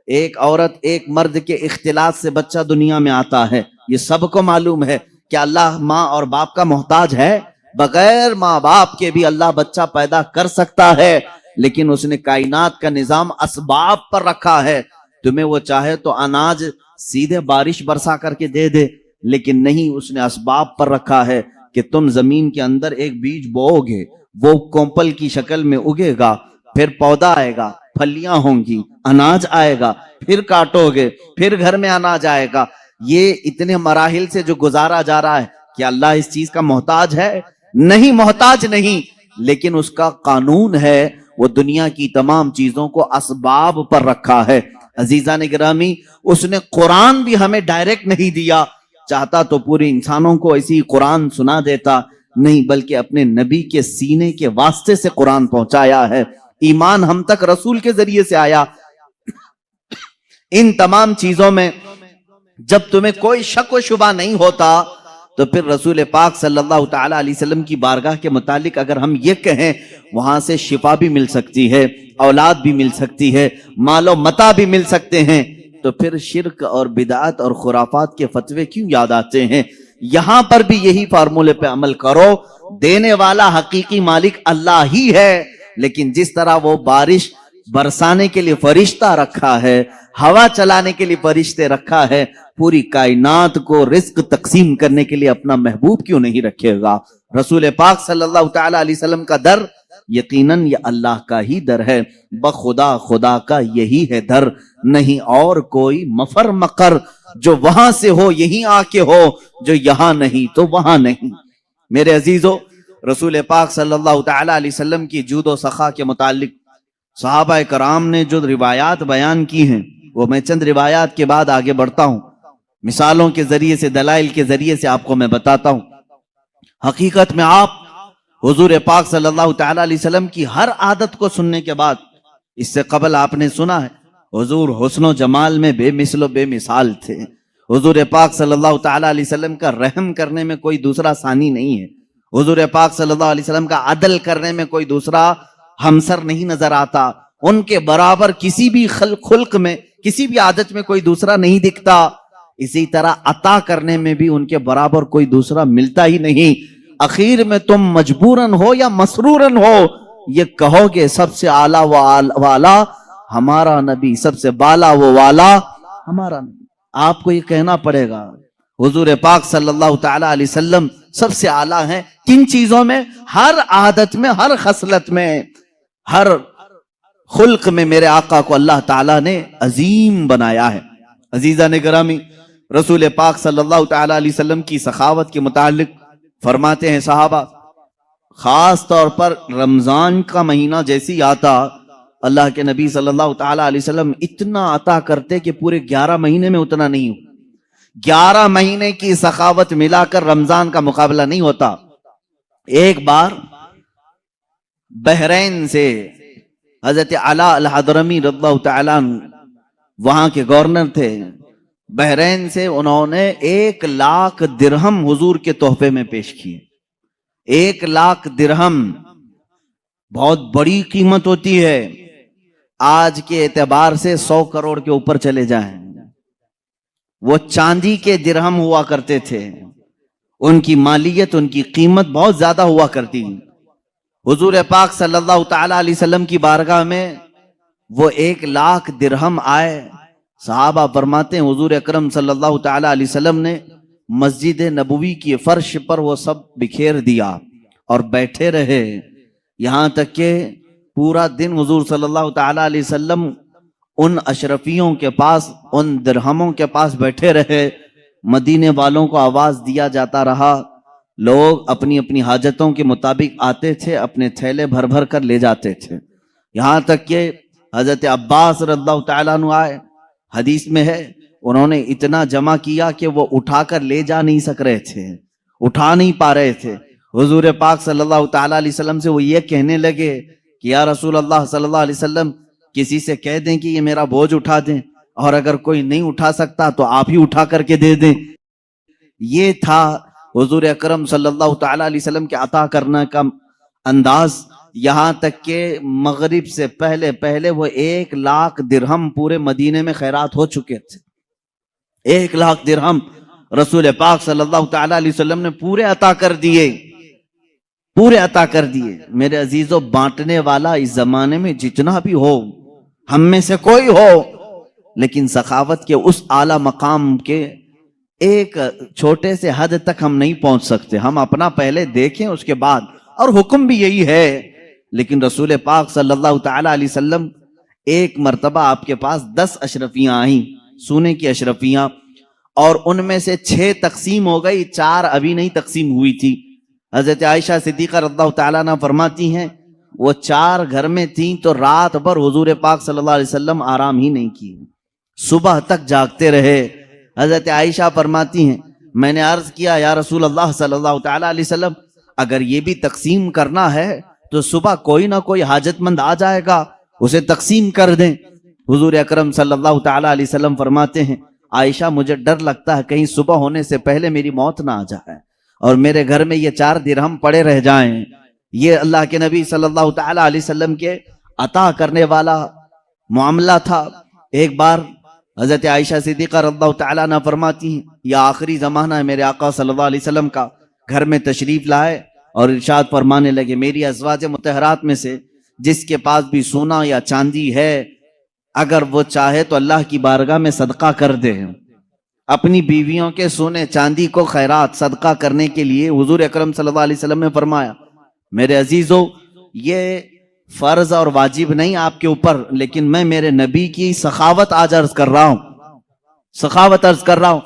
ایک عورت ایک مرد کے اختلاط سے بچہ دنیا میں آتا ہے، یہ سب کو معلوم ہے کہ اللہ ماں اور باپ کا محتاج ہے. بغیر ماں باپ کے بھی اللہ بچہ پیدا کر سکتا ہے، لیکن اس نے کائنات کا نظام اسباب پر رکھا ہے. تمہیں وہ چاہے تو اناج سیدھے بارش برسا کر کے دے دے، لیکن نہیں، اس نے اسباب پر رکھا ہے کہ تم زمین کے اندر ایک بیج بوؤ گے، وہ کومپل کی شکل میں اگے گا، پھر پودا آئے گا، پھلیاں ہوں گی، اناج آئے گا، پھر کاٹو گے، پھر گھر میں اناج آئے گا. یہ اتنے مراحل سے جو گزارا جا رہا ہے، کیا اللہ اس چیز کا محتاج ہے؟ نہیں، محتاج نہیں، لیکن اس کا قانون ہے، وہ دنیا کی تمام چیزوں کو اسباب پر رکھا ہے. عزیزان گرامی، اس نے قرآن بھی ہمیں ڈائریکٹ نہیں دیا. چاہتا تو پورے انسانوں کو ایسی قرآن سنا دیتا، نہیں، بلکہ اپنے نبی کے سینے کے واسطے سے قرآن پہنچایا ہے. ایمان ہم تک رسول کے ذریعے سے آیا. ان تمام چیزوں میں جب تمہیں کوئی شک و شبہ نہیں ہوتا تو پھر رسول پاک صلی اللہ تعالی علیہ وسلم کی بارگاہ کے متعلق اگر ہم یہ کہیں وہاں سے شفا بھی مل سکتی ہے، اولاد بھی مل سکتی ہے، مال و متاع بھی مل سکتے ہیں، تو پھر شرک اور بدعت اور خرافات کے فتوے کیوں یاد آتے ہیں؟ یہاں پر بھی یہی فارمولے پہ عمل کرو. دینے والا حقیقی مالک اللہ ہی ہے، لیکن جس طرح وہ بارش برسانے کے لیے فرشتہ رکھا ہے، ہوا چلانے کے لیے فرشتے رکھا ہے، پوری کائنات کو رزق تقسیم کرنے کے لیے اپنا محبوب کیوں نہیں رکھے گا؟ رسول پاک صلی اللہ تعالی علیہ وسلم کا در یقیناً یہ اللہ کا ہی در ہے، بخدا خدا کا یہی ہے در، نہیں اور کوئی مفر مقر جو وہاں سے ہو یہیں آ کے ہو، جو یہاں نہیں تو وہاں نہیں. میرے عزیزو، رسول پاک صلی اللہ تعالی علیہ وسلم کی جود و سخا کے متعلق صحابہ کرام نے جو روایات بیان کی ہیں، وہ میں چند روایات کے بعد آگے بڑھتا ہوں، مثالوں کے ذریعے سے، دلائل کے ذریعے سے آپ کو میں بتاتا ہوں. حقیقت میں آپ حضور پاک صلی اللہ تعالی علیہ وسلم کی ہر عادت کو سننے کے بعد، اس سے قبل آپ نے سنا ہے حضور حسن و جمال میں بے مثل و بے مثال تھے. حضور پاک صلی اللہ تعالی علیہ وسلم کا رحم کرنے میں کوئی دوسرا ثانی نہیں ہے. حضور پاک صلی اللہ علیہ وسلم کا عدل کرنے میں کوئی دوسرا ہمسر نہیں نظر آتا. ان کے برابر کسی بھی خلق میں، کسی بھی عادت میں کوئی دوسرا نہیں دکھتا. اسی طرح عطا کرنے میں بھی ان کے برابر کوئی دوسرا ملتا ہی نہیں. اخیر میں تم مجبوراً ہو یا مسرورن ہو یہ کہو گے سب سے اعلیٰ و والا ہمارا نبی، سب سے بالا و والا ہمارا نبی. آپ کو یہ کہنا پڑے گا حضور پاک صلی اللہ تعالی علیہ وسلم سب سے اعلیٰ ہیں. کن چیزوں میں؟ ہر عادت میں، ہر خصلت میں، ہر خلق میں میرے آقا کو اللہ تعالیٰ نے عظیم بنایا ہے. عزیزان گرامی، رسول پاک صلی اللہ تعالی علیہ وسلم کی سخاوت کے متعلق فرماتے ہیں صحابہ، خاص طور پر رمضان کا مہینہ جیسی آتا، اللہ کے نبی صلی اللہ تعالی علیہ وسلم اتنا عطا کرتے کہ پورے 11 مہینے میں اتنا نہیں ہو. 11 مہینے کی سخاوت ملا کر رمضان کا مقابلہ نہیں ہوتا. ایک بار بحرین سے حضرت علا الحضرمی رضی اللہ تعالیٰ عنہ وہاں کے گورنر تھے. بحرین سے انہوں نے 1 لاکھ درہم حضور کے تحفے میں پیش کیے. 1 لاکھ درہم بہت بڑی قیمت ہوتی ہے. آج کے اعتبار سے 100 کروڑ کے اوپر چلے جائیں. وہ چاندی کے درہم ہوا کرتے تھے, ان کی مالیت, ان کی قیمت بہت زیادہ ہوا کرتی. حضور پاک صلی اللہ تعالی علیہ وسلم کی بارگاہ میں وہ 1,00,000 درہم آئے. صحابہ فرماتے ہیں حضور اکرم صلی اللہ تعالی علیہ وسلم نے مسجد نبوی کی فرش پر وہ سب بکھیر دیا اور بیٹھے رہے, یہاں تک کہ پورا دن حضور صلی اللہ تعالی علیہ وسلم ان اشرفیوں کے پاس, ان درہموں کے پاس بیٹھے رہے. مدینے والوں کو آواز دیا جاتا رہا, لوگ اپنی اپنی حاجتوں کے مطابق آتے تھے, اپنے تھیلے بھر بھر کر لے جاتے تھے. یہاں تک کہ حضرت عباس رضی اللہ تعالیٰ عنہ آئے, حدیث میں ہے انہوں نے اتنا جمع کیا کہ وہ اٹھا کر لے جا نہیں سک رہے تھے, اٹھا نہیں پا رہے تھے. حضور پاک صلی اللہ تعالیٰ علیہ وسلم سے وہ یہ کہنے لگے کہ یا رسول اللہ صلی اللہ علیہ وسلم, کسی سے کہہ دیں کہ یہ میرا بوجھ اٹھا دیں, اور اگر کوئی نہیں اٹھا سکتا تو آپ ہی اٹھا کر کے دے دیں. یہ تھا حضور اکرم صلی اللہ تعالی علیہ وسلم کے عطا کرنے کا انداز. یہاں تک کہ مغرب سے پہلے پہلے وہ 1,00,000 درہم پورے مدینے میں خیرات ہو چکے تھے. 1,00,000 درہم رسول پاک صلی اللہ تعالی علیہ وسلم نے پورے عطا کر دیے, پورے عطا کر دیے. میرے عزیزو, بانٹنے والا اس زمانے میں جتنا بھی ہو, ہم میں سے کوئی ہو, لیکن سخاوت کے اس اعلیٰ مقام کے ایک چھوٹے سے حد تک ہم نہیں پہنچ سکتے. ہم اپنا پہلے دیکھیں اس کے بعد, اور حکم بھی یہی ہے. لیکن رسول پاک صلی اللہ تعالی علیہ وسلم, ایک مرتبہ آپ کے پاس 10 اشرفیاں آئیں, سونے کی اشرفیاں, اور ان میں سے 6 تقسیم ہو گئی, 4 ابھی نہیں تقسیم ہوئی تھی. حضرت عائشہ صدیقہ رضی اللہ تعالیٰ عنہ فرماتی ہیں وہ 4 گھر میں تھیں تو رات بھر حضور پاک صلی اللہ علیہ وسلم آرام ہی نہیں کی, صبح تک جاگتے رہے. حضرت عائشہ فرماتی ہیں میں نے عرض کیا یا رسول اللہ صلی اللہ تعالی علیہ وسلم, اگر یہ بھی تقسیم کرنا ہے تو صبح کوئی نہ کوئی حاجت مند آ جائے گا, اسے تقسیم کر دیں. حضور اکرم صلی اللہ تعالی علیہ وسلم فرماتے ہیں عائشہ مجھے ڈر لگتا ہے کہیں صبح ہونے سے پہلے میری موت نہ آ جائے اور میرے گھر میں یہ 4 درہم پڑے رہ جائیں. یہ اللہ کے نبی صلی اللہ تعالی علیہ وسلم کے عطا کرنے والا معاملہ تھا. ایک بار حضرت عائشہ صدیقہ رضی اللہ تعالیٰ عنہ فرماتی ہیں یہ آخری زمانہ ہے میرے آقا صلی اللہ علیہ وسلم کا, گھر میں تشریف لائے اور ارشاد فرمانے لگے میری ازواج مطہرات میں سے جس کے پاس بھی سونا یا چاندی ہے اگر وہ چاہے تو اللہ کی بارگاہ میں صدقہ کر دے. اپنی بیویوں کے سونے چاندی کو خیرات صدقہ کرنے کے لیے حضور اکرم صلی اللہ علیہ وسلم نے فرمایا میرے عزیزو یہ فرض اور واجب نہیں آپ کے اوپر, لیکن میں میرے نبی کی سخاوت آج عرض کر رہا ہوں, سخاوت عرض کر رہا ہوں.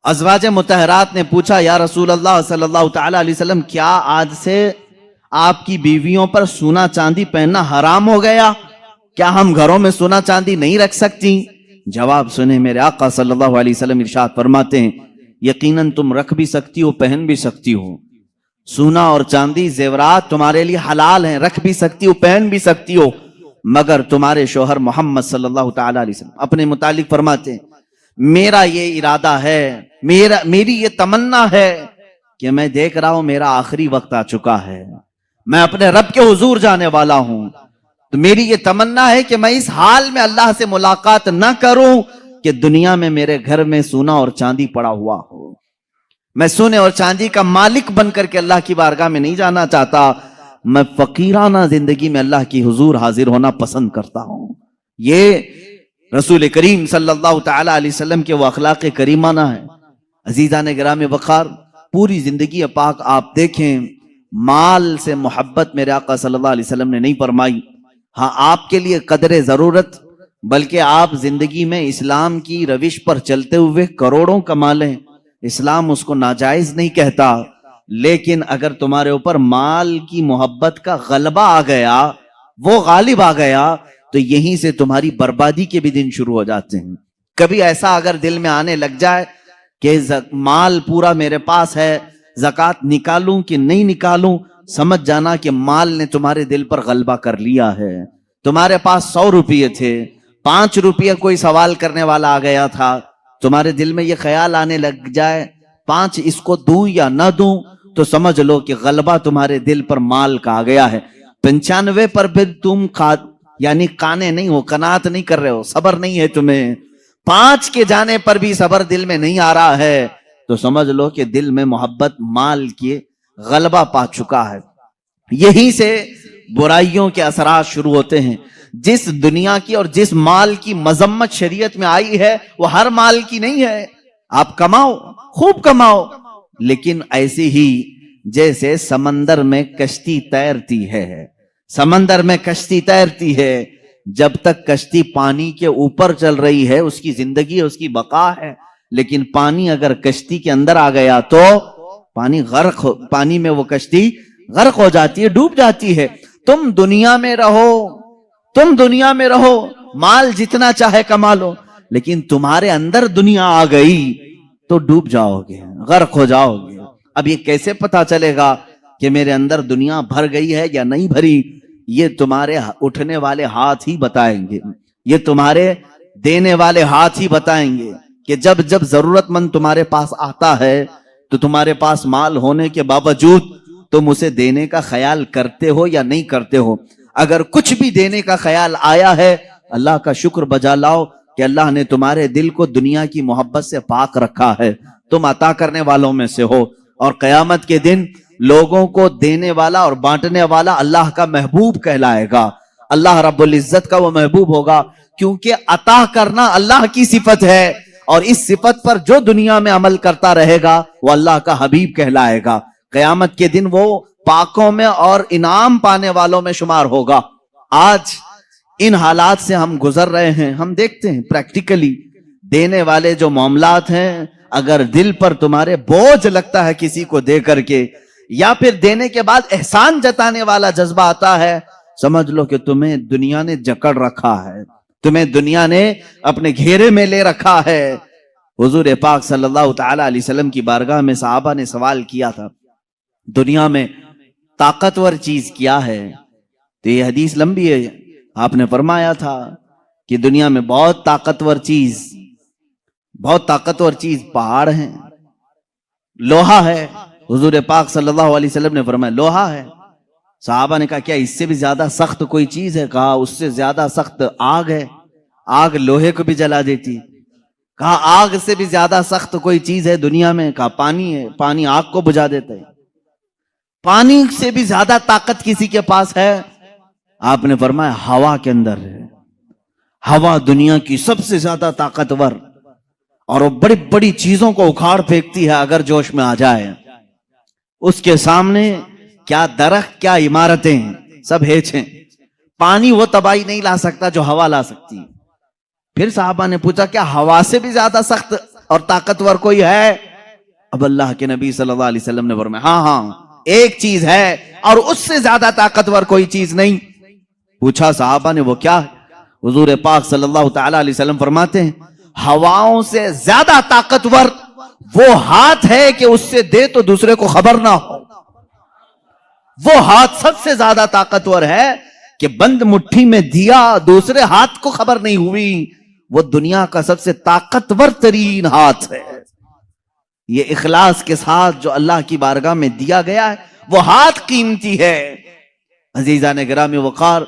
ازواج مطہرات نے پوچھا یا رسول اللہ صلی اللہ تعالی علیہ وسلم کیا آج سے آپ کی بیویوں پر سونا چاندی پہننا حرام ہو گیا, کیا ہم گھروں میں سونا چاندی نہیں رکھ سکتی؟ جواب سنیں میرے آقا صلی اللہ علیہ وسلم ارشاد فرماتے ہیں یقیناً تم رکھ بھی سکتی ہو, پہن بھی سکتی ہو. سونا اور چاندی زیورات تمہارے لیے حلال ہیں, رکھ بھی سکتی ہو, پہن بھی سکتی ہو, مگر تمہارے شوہر محمد صلی اللہ تعالی علیہ وسلم اپنے متعلق فرماتے ہیں میرا یہ ارادہ ہے, میری یہ تمنا ہے کہ میں دیکھ رہا ہوں میرا آخری وقت آ چکا ہے, میں اپنے رب کے حضور جانے والا ہوں, تو میری یہ تمنا ہے کہ میں اس حال میں اللہ سے ملاقات نہ کروں کہ دنیا میں میرے گھر میں سونا اور چاندی پڑا ہوا ہو. میں سونے اور چاندی کا مالک بن کر کے اللہ کی بارگاہ میں نہیں جانا چاہتا, میں فقیرانہ زندگی میں اللہ کی حضور حاضر ہونا پسند کرتا ہوں. یہ رسول کریم صلی اللہ تعالی علیہ وسلم کے وہ اخلاق کریمانہ ہیں. عزیزان گرامی وقار, پوری زندگی پاک آپ دیکھیں مال سے محبت میرے آقا صلی اللہ علیہ وسلم نے نہیں فرمائی. ہاں آپ کے لیے قدر ضرورت, بلکہ آپ زندگی میں اسلام کی روش پر چلتے ہوئے کروڑوں کما لیں, اسلام اس کو ناجائز نہیں کہتا, لیکن اگر تمہارے اوپر مال کی محبت کا غلبہ آ گیا, وہ غالب آ گیا, تو یہیں سے تمہاری بربادی کے بھی دن شروع ہو جاتے ہیں. کبھی ایسا اگر دل میں آنے لگ جائے کہ مال پورا میرے پاس ہے, زکوٰۃ نکالوں کہ نہیں نکالوں, سمجھ جانا کہ مال نے تمہارے دل پر غلبہ کر لیا ہے. تمہارے پاس 100 روپے تھے, 5 روپے کوئی سوال کرنے والا آ گیا تھا, تمہارے دل میں یہ خیال آنے لگ جائے 5 اس کو دوں یا نہ دوں, تو سمجھ لو کہ غلبہ تمہارے دل پر مال کا آ گیا ہے. 95 پر پھر تم یعنی کانے نہیں ہو، قناعت نہیں کر رہے ہو، صبر نہیں ہے تمہیں، 5 کے جانے پر بھی صبر دل میں نہیں آ رہا ہے، تو سمجھ لو کہ دل میں محبت مال کی غلبہ پا چکا ہے۔ یہی سے برائیوں کے اثرات شروع ہوتے ہیں۔ جس دنیا کی اور جس مال کی مذمت شریعت میں آئی ہے وہ ہر مال کی نہیں ہے۔ آپ کماؤ، خوب کماؤ، لیکن ایسی ہی جیسے سمندر میں کشتی تیرتی ہے، سمندر میں کشتی تیرتی ہے، جب تک کشتی پانی کے اوپر چل رہی ہے اس کی زندگی ہے، اس کی بقا ہے، لیکن پانی اگر کشتی کے اندر آ گیا تو پانی میں وہ کشتی غرق ہو جاتی ہے، ڈوب جاتی ہے۔ تم دنیا میں رہو، تم دنیا میں رہو، مال جتنا چاہے کما لو، لیکن تمہارے اندر دنیا آ گئی تو ڈوب جاؤ گے، غرق ہو جاؤ گے۔ اب یہ کیسے پتا چلے گا کہ میرے اندر دنیا بھر گئی ہے یا نہیں بھری؟ یہ تمہارے اٹھنے والے ہاتھ ہی بتائیں گے، یہ تمہارے دینے والے ہاتھ ہی بتائیں گے کہ جب جب ضرورت مند تمہارے پاس آتا ہے تو تمہارے پاس مال ہونے کے باوجود تم اسے دینے کا خیال کرتے ہو یا نہیں کرتے ہو۔ اگر کچھ بھی دینے کا خیال آیا ہے، اللہ کا شکر بجا لاؤ کہ اللہ نے تمہارے دل کو دنیا کی محبت سے پاک رکھا ہے، تم عطا کرنے والوں میں سے ہو، اور قیامت کے دن لوگوں کو دینے والا اور بانٹنے والا اللہ کا محبوب کہلائے گا، اللہ رب العزت کا وہ محبوب ہوگا، کیونکہ عطا کرنا اللہ کی صفت ہے، اور اس صفت پر جو دنیا میں عمل کرتا رہے گا وہ اللہ کا حبیب کہلائے گا۔ قیامت کے دن وہ پاکوں میں اور انعام پانے والوں میں شمار ہوگا۔ آج ان حالات سے ہم گزر رہے ہیں، ہم دیکھتے ہیں پریکٹیکلی دینے والے جو معاملات ہیں، اگر دل پر تمہارے بوجھ لگتا ہے کسی کو دے کر کے، یا پھر دینے کے بعد احسان جتانے والا جذبہ آتا ہے، سمجھ لو کہ تمہیں دنیا نے جکڑ رکھا ہے، تمہیں دنیا نے اپنے گھیرے میں لے رکھا ہے۔ حضور پاک صلی اللہ تعالی علیہ وسلم کی بارگاہ میں صحابہ نے سوال کیا تھا، دنیا میں طاقتور چیز کیا ہے؟ تو یہ حدیث لمبی ہے، آپ نے فرمایا تھا کہ دنیا میں بہت طاقتور چیز پہاڑ ہیں، لوہا ہے۔ حضور پاک صلی اللہ علیہ وسلم نے فرمایا لوہا ہے۔ صحابہ نے کہا کیا اس سے بھی زیادہ سخت کوئی چیز ہے؟ کہا اس سے زیادہ سخت آگ ہے، آگ لوہے کو بھی جلا دیتی۔ کہا آگ سے بھی زیادہ سخت کوئی چیز ہے دنیا میں؟ کہا پانی ہے، پانی آگ کو بجھا دیتا ہے۔ پانی سے بھی زیادہ طاقت کسی کے پاس ہے؟ آپ نے فرمایا ہوا کے اندر ہے، ہوا دنیا کی سب سے زیادہ طاقتور، اور وہ بڑی بڑی چیزوں کو اکھاڑ پھینکتی ہے اگر جوش میں آ جائے۔ اس کے سامنے کیا درخت، کیا عمارتیں، سب ہیچ ہیں۔ پانی وہ تباہی نہیں لا سکتا جو ہوا لا سکتی۔ پھر صحابہ نے پوچھا کیا ہوا سے بھی زیادہ سخت اور طاقتور کوئی ہے؟ اب اللہ کے نبی صلی اللہ علیہ وسلم نے فرمایا ہاں ایک چیز ہے، اور اس سے زیادہ طاقتور کوئی چیز نہیں۔ پوچھا صحابہ نے وہ کیا ہے؟ حضور پاک صلی اللہ تعالی علیہ وسلم فرماتے ہیں ہواؤں سے زیادہ طاقتور وہ ہاتھ ہے کہ اس سے دے تو دوسرے کو خبر نہ ہو۔ وہ ہاتھ سب سے زیادہ طاقتور ہے کہ بند مٹھی میں دیا، دوسرے ہاتھ کو خبر نہیں ہوئی۔ وہ دنیا کا سب سے طاقتور ترین ہاتھ ہے۔ یہ اخلاص کے ساتھ جو اللہ کی بارگاہ میں دیا گیا ہے وہ ہاتھ قیمتی ہے۔ عزیزان گرامی وقار،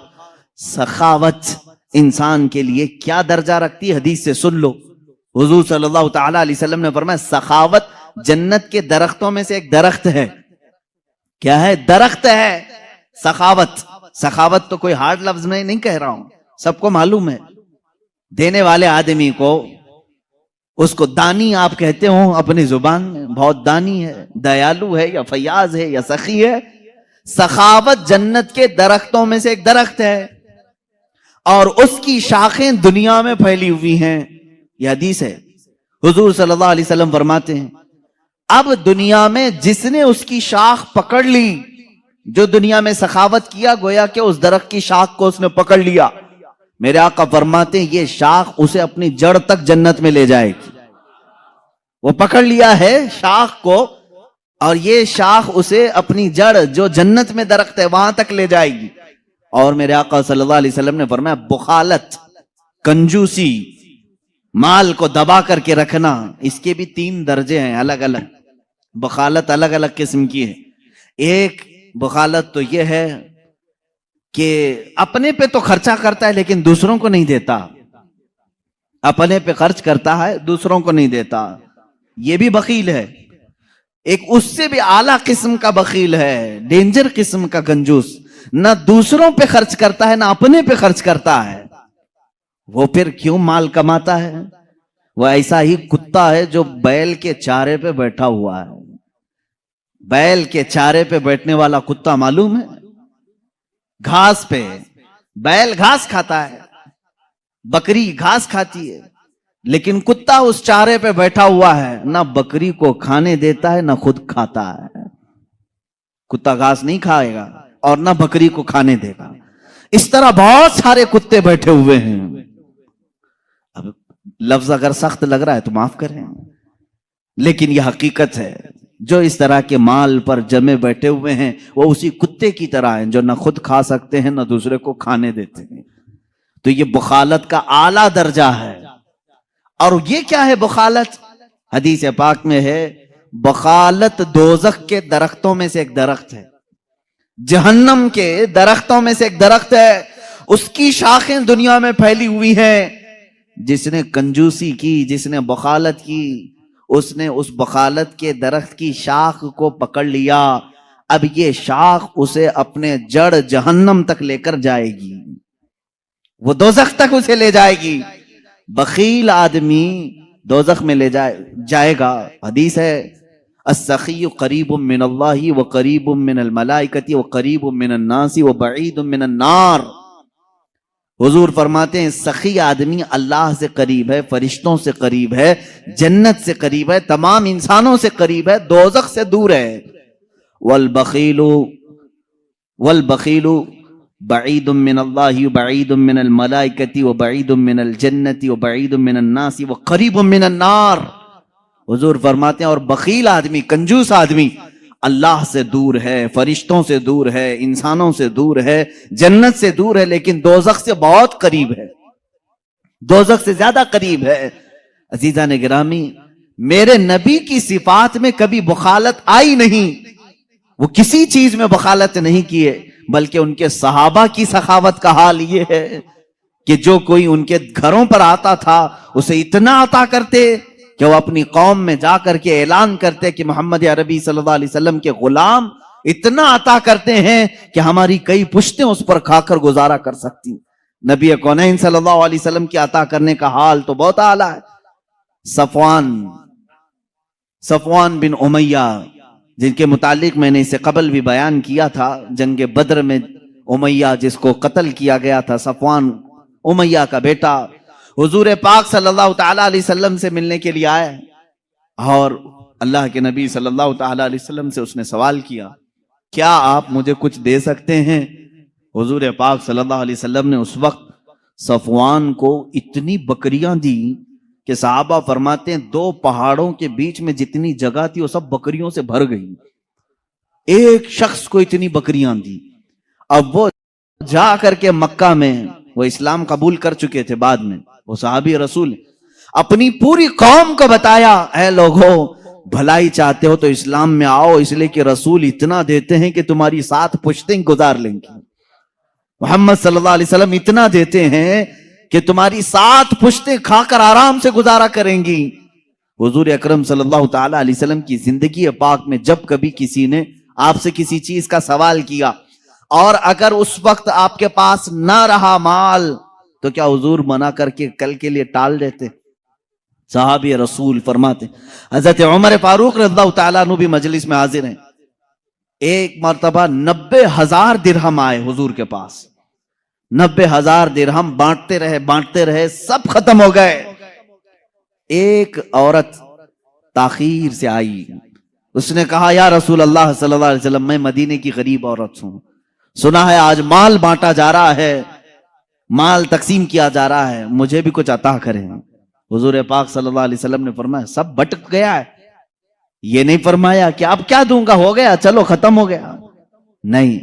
سخاوت انسان کے لیے کیا درجہ رکھتی ہے حدیث سے سن لو۔ حضور صلی اللہ تعالی علیہ وسلم نے فرمایا سخاوت جنت کے درختوں میں سے ایک درخت ہے۔ کیا ہے؟ درخت ہے سخاوت۔ سخاوت تو کوئی ہارڈ لفظ میں نہیں کہہ رہا ہوں، سب کو معلوم ہے۔ دینے والے آدمی کو، اس کو دانی آپ کہتے ہو اپنی زبان میں، بہت دانی ہے، دیالو ہے یا فیاض ہے یا سخی ہے۔ سخاوت جنت کے درختوں میں سے ایک درخت ہے، اور اس کی شاخیں دنیا میں پھیلی ہوئی ہیں۔ یہ حدیث ہے۔ حضور صلی اللہ علیہ وسلم فرماتے ہیں اب دنیا میں جس نے اس کی شاخ پکڑ لی، جو دنیا میں سخاوت کیا، گویا کہ اس درخت کی شاخ کو اس نے پکڑ لیا، میرے آقا فرماتے ہیں یہ شاخ اسے اپنی جڑ تک جنت میں لے جائے گی۔ وہ پکڑ لیا ہے شاخ کو، اور یہ شاخ اسے اپنی جڑ جو جنت میں درخت ہے وہاں تک لے جائے گی۔ اور میرے آقا صلی اللہ علیہ وسلم نے فرمایا بخالت، کنجوسی، مال کو دبا کر کے رکھنا، اس کے بھی 3 درجے ہیں الگ الگ۔ بخالت الگ الگ قسم کی ہے۔ ایک بخالت تو یہ ہے کہ اپنے پہ تو خرچہ کرتا ہے لیکن دوسروں کو نہیں دیتا، اپنے پہ خرچ کرتا ہے دوسروں کو نہیں دیتا، یہ بھی بخیل ہے۔ ایک اس سے بھی اعلیٰ قسم کا بخیل ہے، ڈینجر قسم کا کنجوس، نہ دوسروں پہ خرچ کرتا ہے نہ اپنے پہ خرچ کرتا ہے۔ وہ پھر کیوں مال کماتا ہے؟ وہ ایسا ہی کتا ہے جو بیل کے چارے پہ بیٹھا ہوا ہے۔ بیل کے چارے پہ بیٹھنے والا کتا معلوم ہے؟ گھاس پہ، بیل گھاس کھاتا ہے، بکری گھاس کھاتی ہے، لیکن کتا اس چارے پہ بیٹھا ہوا ہے، نہ بکری کو کھانے دیتا ہے نہ خود کھاتا ہے۔ کتا گھاس نہیں کھائے گا اور نہ بکری کو کھانے دے گا۔ اس طرح بہت سارے کتے بیٹھے ہوئے ہیں۔ اب لفظ اگر سخت لگ رہا ہے تو معاف کریں، لیکن یہ حقیقت ہے۔ جو اس طرح کے مال پر جمے بیٹھے ہوئے ہیں وہ اسی کتے کی طرح ہیں جو نہ خود کھا سکتے ہیں نہ دوسرے کو کھانے دیتے ہیں۔ تو یہ بخالت کا اعلیٰ درجہ ہے۔ اور یہ کیا ہے بخالت؟ حدیث پاک میں ہے بخالت دوزخ کے درختوں میں سے ایک درخت ہے، جہنم کے درختوں میں سے ایک درخت ہے، اس کی شاخیں دنیا میں پھیلی ہوئی ہیں۔ جس نے کنجوسی کی، جس نے بخالت کی، اس نے اس بخالت کے درخت کی شاخ کو پکڑ لیا۔ اب یہ شاخ اسے اپنے جڑ جہنم تک لے کر جائے گی، وہ دوزخ تک اسے لے جائے گی۔ بخیل آدمی دوزخ میں لے جائے گا۔ حدیث ہے السخی قریب من اللہ وقریب من الملائکۃ وقریب من الناس وبعید من النار۔ حضور فرماتے ہیں سخی آدمی اللہ سے قریب ہے، فرشتوں سے قریب ہے، جنت سے قریب ہے، تمام انسانوں سے قریب ہے، دوزخ سے دور ہے۔ والبخیل بعید من اللہ وبعید من الملائکۃ وبعید من الجنت وبعید من الناس وقریب من النار۔ حضور فرماتے ہیں اور بخیل آدمی، کنجوس آدمی اللہ سے دور ہے، فرشتوں سے دور ہے، انسانوں سے دور ہے، جنت سے دور ہے، لیکن دوزخ سے بہت قریب ہے، دوزخ سے زیادہ قریب ہے۔ عزیزان گرامی، میرے نبی کی صفات میں کبھی بخالت آئی نہیں، وہ کسی چیز میں بخالت نہیں کیے، بلکہ ان کے صحابہ کی سخاوت کا حال یہ ہے کہ جو کوئی ان کے گھروں پر آتا تھا اسے اتنا عطا کرتے کہ وہ اپنی قوم میں جا کر کے اعلان کرتے کہ محمد عربی صلی اللہ علیہ وسلم کے غلام اتنا عطا کرتے ہیں کہ ہماری کئی پشتیں اس پر کھا کر گزارا کر سکتی۔ نبی کونین صلی اللہ علیہ وسلم کے عطا کرنے کا حال تو بہت اعلیٰ ہے۔ صفوان بن امیہ، جن کے متعلق میں نے اسے قبل بھی بیان کیا تھا، جنگ بدر میں امیہ جس کو قتل کیا گیا تھا، صفوان امیہ کا بیٹا حضور پاک صلی اللہ تعالی علیہ وسلم سے ملنے کے لیے آئے، اور اللہ کے نبی صلی اللہ تعالی علیہ وسلم سے اس نے سوال کیا کیا آپ مجھے کچھ دے سکتے ہیں؟ حضور پاک صلی اللہ علیہ وسلم نے اس وقت صفوان کو اتنی بکریاں دی کہ صحابہ فرماتے ہیں 2 پہاڑوں کے بیچ میں جتنی جگہ تھی وہ سب بکریوں سے بھر گئی۔ ایک شخص کو اتنی بکریاں دی۔ اب وہ جا کر کے مکہ میں، وہ اسلام قبول کر چکے تھے بعد میں، وہ صحابی رسول، اپنی پوری قوم کو بتایا اے لوگوں بھلائی چاہتے ہو تو اسلام میں آؤ، اس لیے کہ رسول اتنا دیتے ہیں کہ تمہاری 7 پشتیں گزار لیں گے۔ محمد صلی اللہ علیہ وسلم اتنا دیتے ہیں کہ تمہاری 7 پشتیں کھا کر آرام سے گزارا کریں گی۔ حضور اکرم صلی اللہ تعالی علیہ وسلم کی زندگی پاک میں جب کبھی کسی نے آپ سے کسی چیز کا سوال کیا اور اگر اس وقت آپ کے پاس نہ رہا مال تو کیا حضور منع کر کے کل کے لیے ٹال دیتے؟ صحابی رسول فرماتے حضرت عمر فاروق رضی اللہ تعالیٰ عنہ بھی مجلس میں حاضر ہیں، ایک مرتبہ 90,000 درہم آئے حضور کے پاس، 90,000 درہم بانٹتے رہے سب ختم ہو گئے۔ ایک عورت تاخیر سے آئی، اس نے کہا یا رسول اللہ صلی اللہ علیہ وسلم میں مدینے کی غریب عورت ہوں، سنا ہے آج مال بانٹا جا رہا ہے، مال تقسیم کیا جا رہا ہے، مجھے بھی کچھ عطا کریں۔ حضور پاک صلی اللہ علیہ وسلم نے فرمایا سب بٹ گیا ہے، یہ نہیں فرمایا کہ اب کیا دوں گا، ہو گیا چلو ختم ہو گیا، نہیں،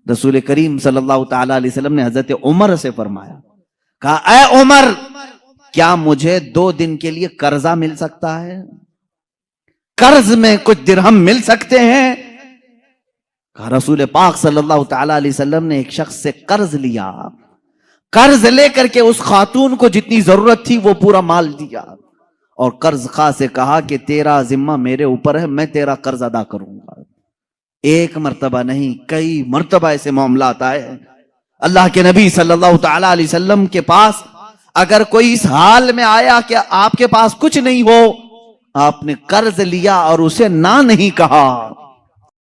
رسول کریم صلی اللہ تعالی علیہ وسلم نے حضرت عمر سے فرمایا، کہا اے عمر کیا مجھے 2 دن کے لیے قرضہ مل سکتا ہے؟ قرض میں کچھ درہم مل سکتے ہیں؟ کہا رسول پاک صلی اللہ تعالی علیہ وسلم نے ایک شخص سے قرض لیا، قرض لے کر کے اس خاتون کو جتنی ضرورت تھی وہ پورا مال دیا، اور قرض خواہ سے کہا کہ تیرا ذمہ میرے اوپر ہے، میں تیرا قرض ادا کروں گا۔ ایک مرتبہ نہیں، کئی مرتبہ ایسے معاملات آئے۔ اللہ کے نبی صلی اللہ تعالی علیہ وسلم کے پاس اگر کوئی اس حال میں آیا کہ آپ کے پاس کچھ نہیں ہو، آپ نے قرض لیا اور اسے نہ نہیں کہا،